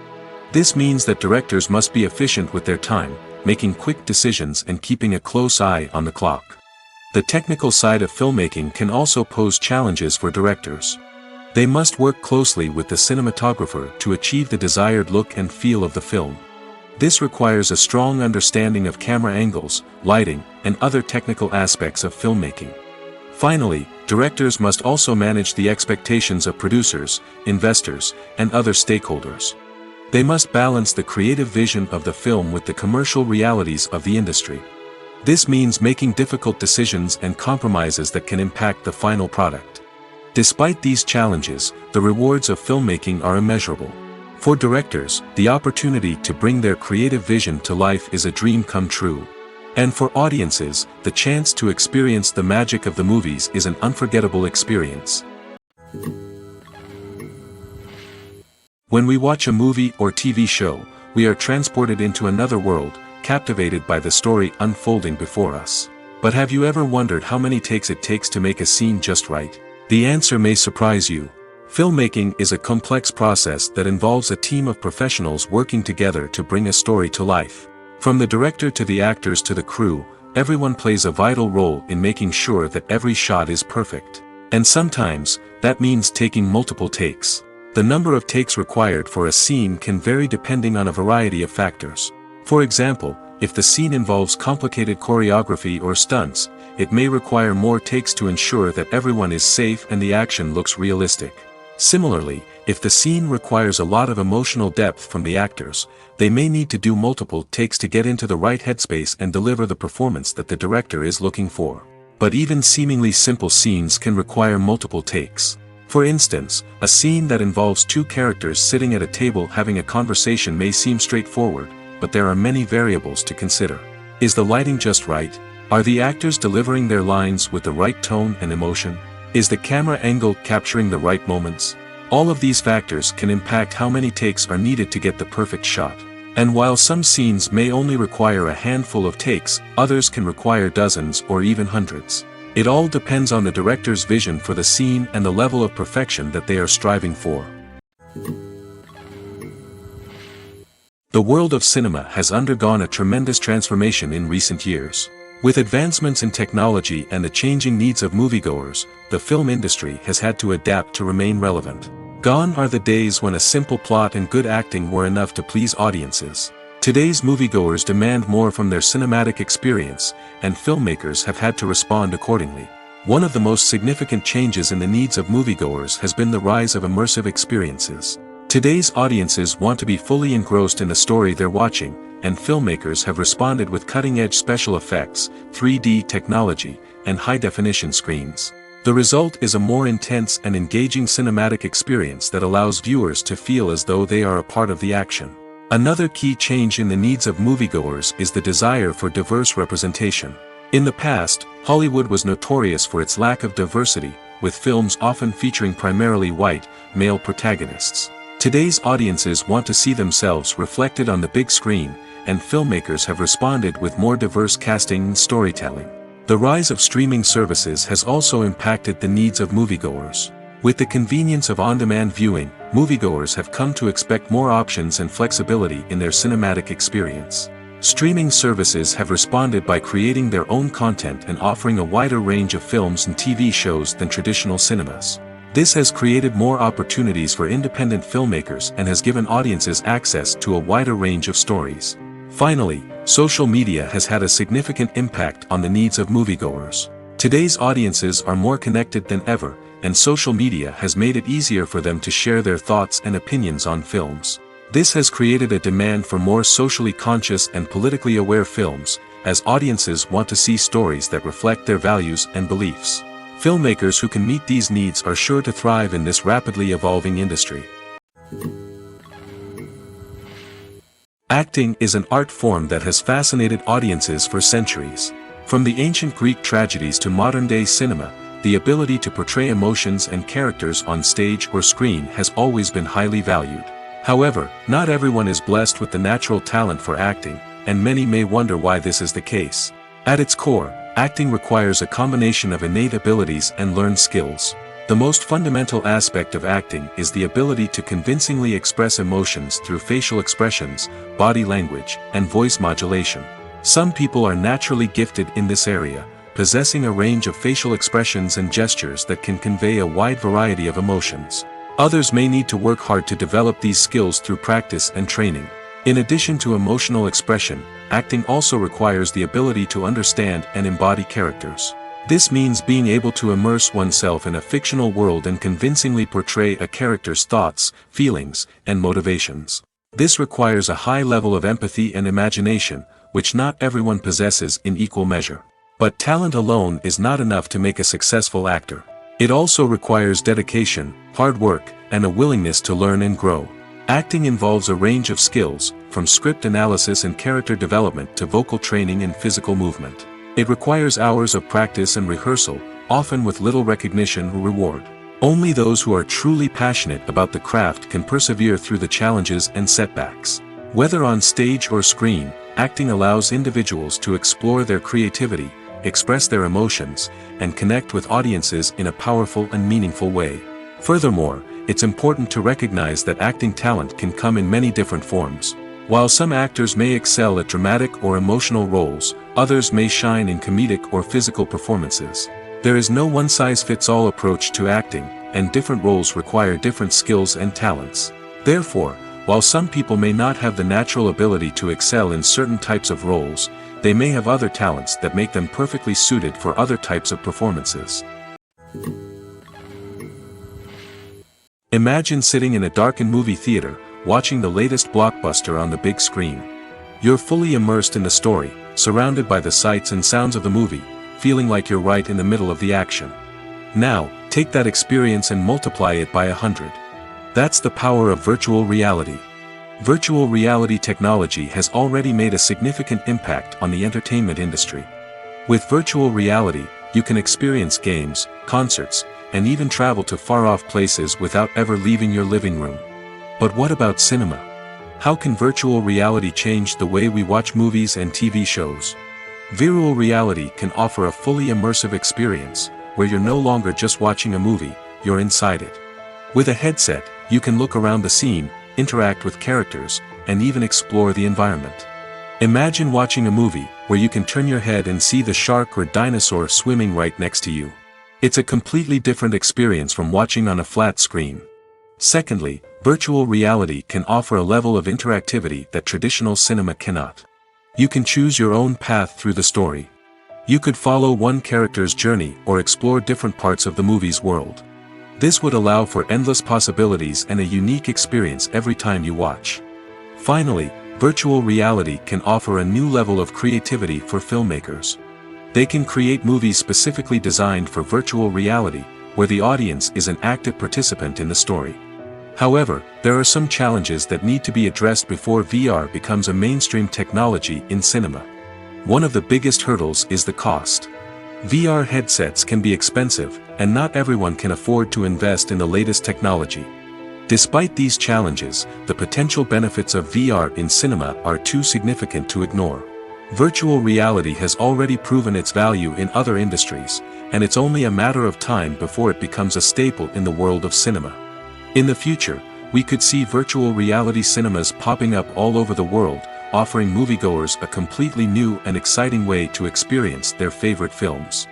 This means that directors must be efficient with their time, making quick decisions and keeping a close eye on the clock. The technical side of filmmaking can also pose challenges for directors. They must work closely with the cinematographer to achieve the desired look and feel of the film. This requires a strong understanding of camera angles, lighting, and other technical aspects of filmmaking. Finally, directors must also manage the expectations of producers, investors, and other stakeholders. They must balance the creative vision of the film with the commercial realities of the industry. This means making difficult decisions and compromises that can impact the final product. Despite these challenges, the rewards of filmmaking are immeasurable. For directors, the opportunity to bring their creative vision to life is a dream come true. And for audiences, the chance to experience the magic of the movies is an unforgettable experience. When we watch a movie or TV show, we are transported into another world, captivated by the story unfolding before us. But have you ever wondered how many takes it takes to make a scene just right? The answer may surprise you. Filmmaking is a complex process that involves a team of professionals working together to bring a story to life. From the director to the actors to the crew, everyone plays a vital role in making sure that every shot is perfect. And sometimes, that means taking multiple takes. The number of takes required for a scene can vary depending on a variety of factors. For example, if the scene involves complicated choreography or stunts, it may require more takes to ensure that everyone is safe and the action looks realistic. Similarly, if the scene requires a lot of emotional depth from the actors, they may need to do multiple takes to get into the right headspace and deliver the performance that the director is looking for. But even seemingly simple scenes can require multiple takes. For instance, a scene that involves two characters sitting at a table having a conversation may seem straightforward, but there are many variables to consider. Is the lighting just right? Are the actors delivering their lines with the right tone and emotion? Is the camera angle capturing the right moments? All of these factors can impact how many takes are needed to get the perfect shot. And while some scenes may only require a handful of takes, others can require dozens or even hundreds. It all depends on the director's vision for the scene and the level of perfection that they are striving for. The world of cinema has undergone a tremendous transformation in recent years. With advancements in technology and the changing needs of moviegoers, the film industry has had to adapt to remain relevant. Gone are the days when a simple plot and good acting were enough to please audiences. Today's moviegoers demand more from their cinematic experience, and filmmakers have had to respond accordingly. One of the most significant changes in the needs of moviegoers has been the rise of immersive experiences. Today's audiences want to be fully engrossed in the story they're watching, and filmmakers have responded with cutting-edge special effects, 3D technology, and high-definition screens. The result is a more intense and engaging cinematic experience that allows viewers to feel as though they are a part of the action. Another key change in the needs of moviegoers is the desire for diverse representation. In the past, Hollywood was notorious for its lack of diversity, with films often featuring primarily white, male protagonists. Today's audiences want to see themselves reflected on the big screen, and filmmakers have responded with more diverse casting and storytelling. The rise of streaming services has also impacted the needs of moviegoers. With the convenience of on-demand viewing, moviegoers have come to expect more options and flexibility in their cinematic experience. Streaming services have responded by creating their own content and offering a wider range of films and TV shows than traditional cinemas. This has created more opportunities for independent filmmakers and has given audiences access to a wider range of stories. Finally, social media has had a significant impact on the needs of moviegoers. Today's audiences are more connected than ever, and social media has made it easier for them to share their thoughts and opinions on films. This has created a demand for more socially conscious and politically aware films, as audiences want to see stories that reflect their values and beliefs. Filmmakers who can meet these needs are sure to thrive in this rapidly evolving industry. Acting is an art form that has fascinated audiences for centuries. From the ancient Greek tragedies to modern-day cinema, the ability to portray emotions and characters on stage or screen has always been highly valued. However, not everyone is blessed with the natural talent for acting, and many may wonder why this is the case. At its core, acting requires a combination of innate abilities and learned skills. The most fundamental aspect of acting is the ability to convincingly express emotions through facial expressions, body language, and voice modulation. Some people are naturally gifted in this area, possessing a range of facial expressions and gestures that can convey a wide variety of emotions. Others may need to work hard to develop these skills through practice and training. In addition to emotional expression, acting also requires the ability to understand and embody characters. This means being able to immerse oneself in a fictional world and convincingly portray a character's thoughts, feelings, and motivations. This requires a high level of empathy and imagination, which not everyone possesses in equal measure. But talent alone is not enough to make a successful actor. It also requires dedication, hard work, and a willingness to learn and grow. Acting involves a range of skills, from script analysis and character development to vocal training and physical movement. It requires hours of practice and rehearsal, often with little recognition or reward. Only those who are truly passionate about the craft can persevere through the challenges and setbacks. Whether on stage or screen, acting allows individuals to explore their creativity, express their emotions, and connect with audiences in a powerful and meaningful way. Furthermore, it's important to recognize that acting talent can come in many different forms. While some actors may excel at dramatic or emotional roles, others may shine in comedic or physical performances. There is no one-size-fits-all approach to acting, and different roles require different skills and talents. Therefore, while some people may not have the natural ability to excel in certain types of roles, they may have other talents that make them perfectly suited for other types of performances. Imagine sitting in a darkened movie theater, watching the latest blockbuster on the big screen. You're fully immersed in the story, surrounded by the sights and sounds of the movie, feeling like you're right in the middle of the action. Now, take that experience and multiply it by 100. That's the power of virtual reality. Virtual reality technology has already made a significant impact on the entertainment industry. With virtual reality, you can experience games, concerts, and even travel to far-off places without ever leaving your living room. But what about cinema? How can virtual reality change the way we watch movies and TV shows? Virtual reality can offer a fully immersive experience, where you're no longer just watching a movie, you're inside it. With a headset, you can look around the scene, interact with characters, and even explore the environment. Imagine watching a movie, where you can turn your head and see the shark or dinosaur swimming right next to you. It's a completely different experience from watching on a flat screen. Secondly, virtual reality can offer a level of interactivity that traditional cinema cannot. You can choose your own path through the story. You could follow one character's journey or explore different parts of the movie's world. This would allow for endless possibilities and a unique experience every time you watch. Finally, virtual reality can offer a new level of creativity for filmmakers. They can create movies specifically designed for virtual reality, where the audience is an active participant in the story. However, there are some challenges that need to be addressed before VR becomes a mainstream technology in cinema. One of the biggest hurdles is the cost. VR headsets can be expensive, and not everyone can afford to invest in the latest technology. Despite these challenges, the potential benefits of VR in cinema are too significant to ignore. Virtual reality has already proven its value in other industries, and it's only a matter of time before it becomes a staple in the world of cinema. In the future, we could see virtual reality cinemas popping up all over the world, offering moviegoers a completely new and exciting way to experience their favorite films.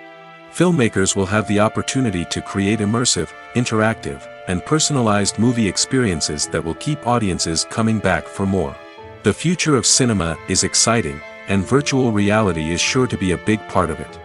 Filmmakers will have the opportunity to create immersive, interactive, and personalized movie experiences that will keep audiences coming back for more. The future of cinema is exciting, and virtual reality is sure to be a big part of it.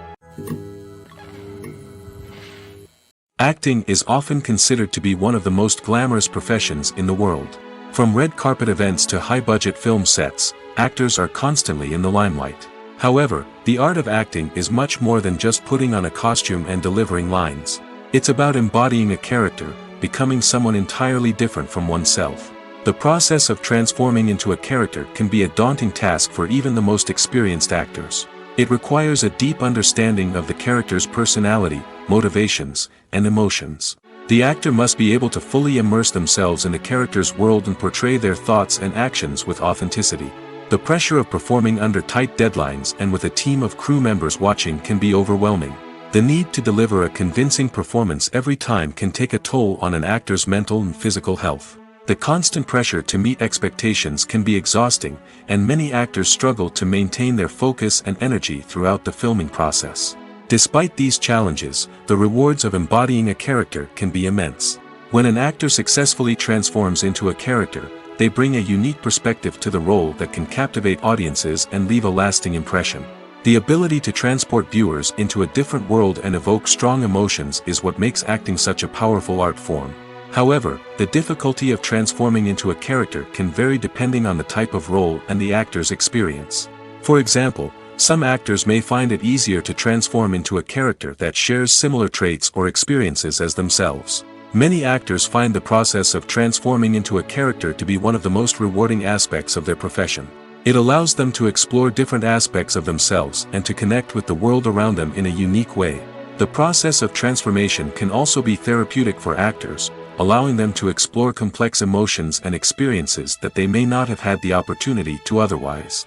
Acting is often considered to be one of the most glamorous professions in the world. From red carpet events to high-budget film sets, actors are constantly in the limelight. However, the art of acting is much more than just putting on a costume and delivering lines. It's about embodying a character, becoming someone entirely different from oneself. The process of transforming into a character can be a daunting task for even the most experienced actors. It requires a deep understanding of the character's personality, motivations, and emotions. The actor must be able to fully immerse themselves in the character's world and portray their thoughts and actions with authenticity. The pressure of performing under tight deadlines and with a team of crew members watching can be overwhelming. The need to deliver a convincing performance every time can take a toll on an actor's mental and physical health. The constant pressure to meet expectations can be exhausting, and many actors struggle to maintain their focus and energy throughout the filming process. Despite these challenges, the rewards of embodying a character can be immense. When an actor successfully transforms into a character, they bring a unique perspective to the role that can captivate audiences and leave a lasting impression. The ability to transport viewers into a different world and evoke strong emotions is what makes acting such a powerful art form. However, the difficulty of transforming into a character can vary depending on the type of role and the actor's experience. For example, some actors may find it easier to transform into a character that shares similar traits or experiences as themselves. Many actors find the process of transforming into a character to be one of the most rewarding aspects of their profession. It allows them to explore different aspects of themselves and to connect with the world around them in a unique way. The process of transformation can also be therapeutic for actors, allowing them to explore complex emotions and experiences that they may not have had the opportunity to otherwise.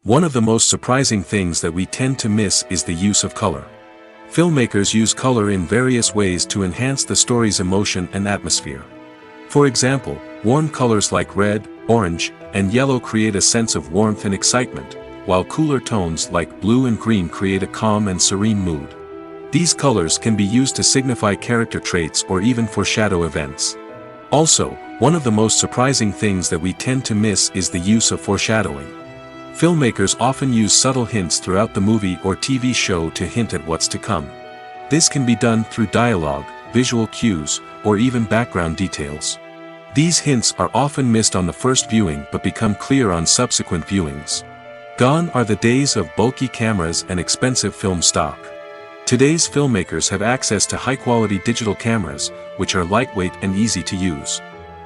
One of the most surprising things that we tend to miss is the use of color. Filmmakers use color in various ways to enhance the story's emotion and atmosphere. For example, warm colors like red, orange, and yellow create a sense of warmth and excitement, while cooler tones like blue and green create a calm and serene mood. These colors can be used to signify character traits or even foreshadow events. Also, one of the most surprising things that we tend to miss is the use of foreshadowing. Filmmakers often use subtle hints throughout the movie or TV show to hint at what's to come. This can be done through dialogue, visual cues, or even background details. These hints are often missed on the first viewing but become clear on subsequent viewings. Gone are the days of bulky cameras and expensive film stock. Today's filmmakers have access to high-quality digital cameras, which are lightweight and easy to use.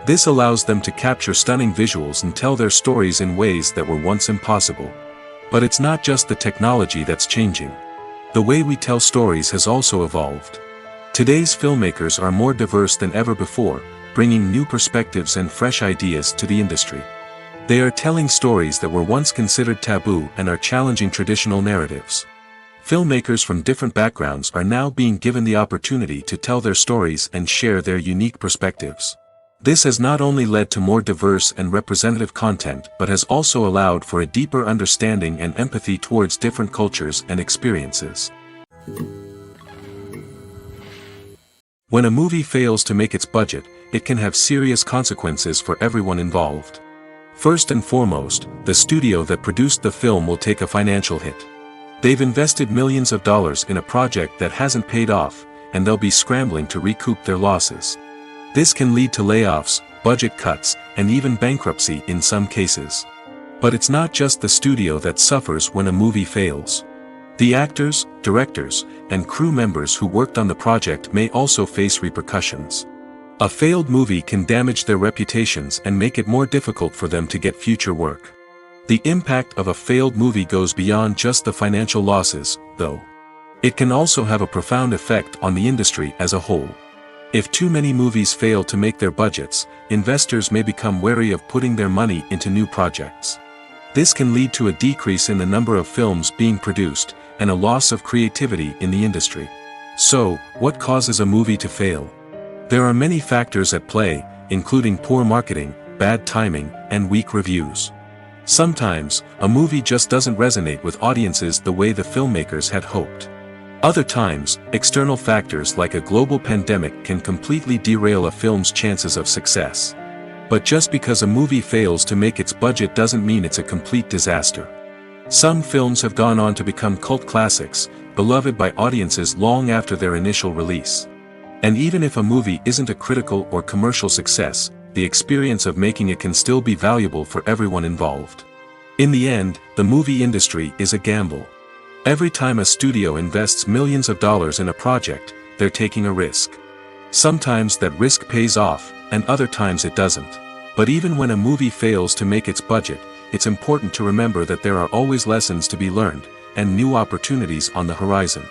This allows them to capture stunning visuals and tell their stories in ways that were once impossible. But it's not just the technology that's changing. The way we tell stories has also evolved. Today's filmmakers are more diverse than ever before, bringing new perspectives and fresh ideas to the industry. They are telling stories that were once considered taboo and are challenging traditional narratives. Filmmakers from different backgrounds are now being given the opportunity to tell their stories and share their unique perspectives. This has not only led to more diverse and representative content but has also allowed for a deeper understanding and empathy towards different cultures and experiences. When a movie fails to make its budget, it can have serious consequences for everyone involved. First and foremost, the studio that produced the film will take a financial hit. They've invested millions of dollars in a project that hasn't paid off, and they'll be scrambling to recoup their losses. This can lead to layoffs, budget cuts, and even bankruptcy in some cases. But it's not just the studio that suffers when a movie fails. The actors, directors, and crew members who worked on the project may also face repercussions. A failed movie can damage their reputations and make it more difficult for them to get future work. The impact of a failed movie goes beyond just the financial losses, though. It can also have a profound effect on the industry as a whole. If too many movies fail to make their budgets, investors may become wary of putting their money into new projects. This can lead to a decrease in the number of films being produced, and a loss of creativity in the industry. So, what causes a movie to fail? There are many factors at play, including poor marketing, bad timing, and weak reviews. Sometimes, a movie just doesn't resonate with audiences the way the filmmakers had hoped. Other times, external factors like a global pandemic can completely derail a film's chances of success. But just because a movie fails to make its budget doesn't mean it's a complete disaster. Some films have gone on to become cult classics, beloved by audiences long after their initial release. And even if a movie isn't a critical or commercial success, the experience of making it can still be valuable for everyone involved. In the end, the movie industry is a gamble. Every time a studio invests millions of dollars in a project, they're taking a risk. Sometimes that risk pays off, and other times it doesn't. But even when a movie fails to make its budget, it's important to remember that there are always lessons to be learned, and new opportunities on the horizon.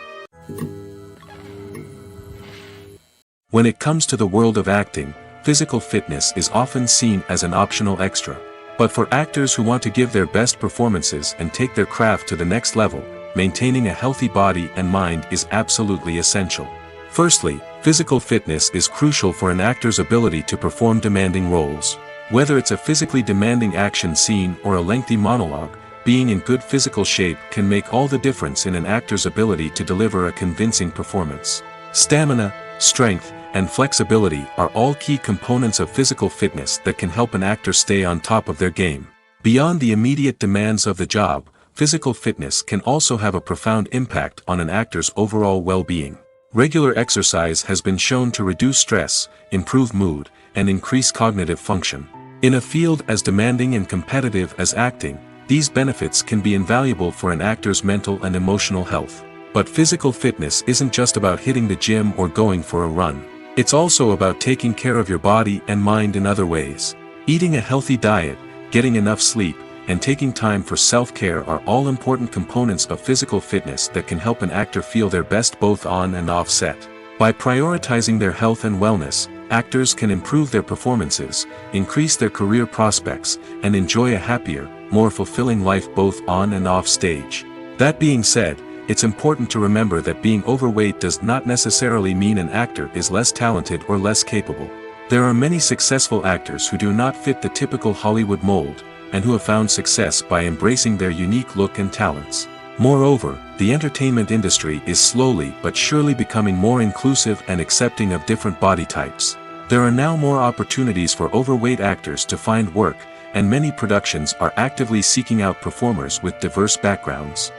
When it comes to the world of acting, physical fitness is often seen as an optional extra. But for actors who want to give their best performances and take their craft to the next level, maintaining a healthy body and mind is absolutely essential. Firstly, physical fitness is crucial for an actor's ability to perform demanding roles. Whether it's a physically demanding action scene or a lengthy monologue, being in good physical shape can make all the difference in an actor's ability to deliver a convincing performance. Stamina, strength, and flexibility are all key components of physical fitness that can help an actor stay on top of their game. Beyond the immediate demands of the job, physical fitness can also have a profound impact on an actor's overall well-being. Regular exercise has been shown to reduce stress, improve mood, and increase cognitive function. In a field as demanding and competitive as acting, these benefits can be invaluable for an actor's mental and emotional health. But physical fitness isn't just about hitting the gym or going for a run. It's also about taking care of your body and mind in other ways. Eating a healthy diet, getting enough sleep, and taking time for self-care are all important components of physical fitness that can help an actor feel their best both on and off set. By prioritizing their health and wellness, actors can improve their performances, increase their career prospects, and enjoy a happier, more fulfilling life both on and off stage. That being said, it's important to remember that being overweight does not necessarily mean an actor is less talented or less capable. There are many successful actors who do not fit the typical Hollywood mold, and who have found success by embracing their unique look and talents. Moreover, the entertainment industry is slowly but surely becoming more inclusive and accepting of different body types. There are now more opportunities for overweight actors to find work, and many productions are actively seeking out performers with diverse backgrounds.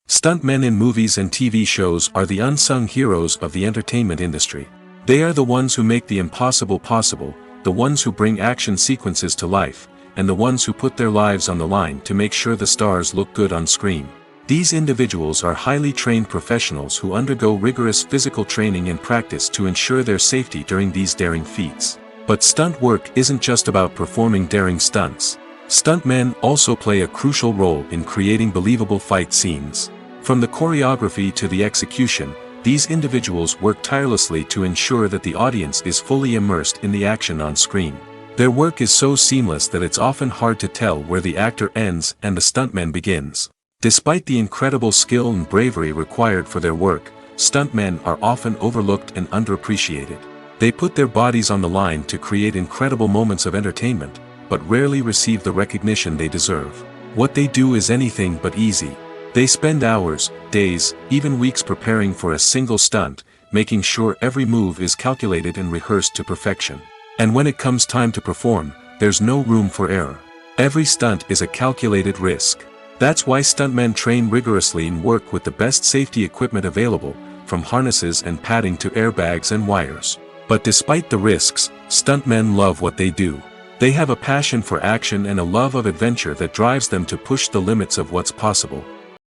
Stuntmen in movies and TV shows are the unsung heroes of the entertainment industry. They are the ones who make the impossible possible, the ones who bring action sequences to life, and the ones who put their lives on the line to make sure the stars look good on screen. These individuals are highly trained professionals who undergo rigorous physical training and practice to ensure their safety during these daring feats. But stunt work isn't just about performing daring stunts. Stuntmen also play a crucial role in creating believable fight scenes. From the choreography to the execution, these individuals work tirelessly to ensure that the audience is fully immersed in the action on screen. Their work is so seamless that it's often hard to tell where the actor ends and the stuntman begins. Despite the incredible skill and bravery required for their work, stuntmen are often overlooked and underappreciated. They put their bodies on the line to create incredible moments of entertainment, but rarely receive the recognition they deserve. What they do is anything but easy. They spend hours, days, even weeks preparing for a single stunt, making sure every move is calculated and rehearsed to perfection. And when it comes time to perform, there's no room for error. Every stunt is a calculated risk. That's why stuntmen train rigorously and work with the best safety equipment available, from harnesses and padding to airbags and wires. But despite the risks, stuntmen love what they do. They have a passion for action and a love of adventure that drives them to push the limits of what's possible.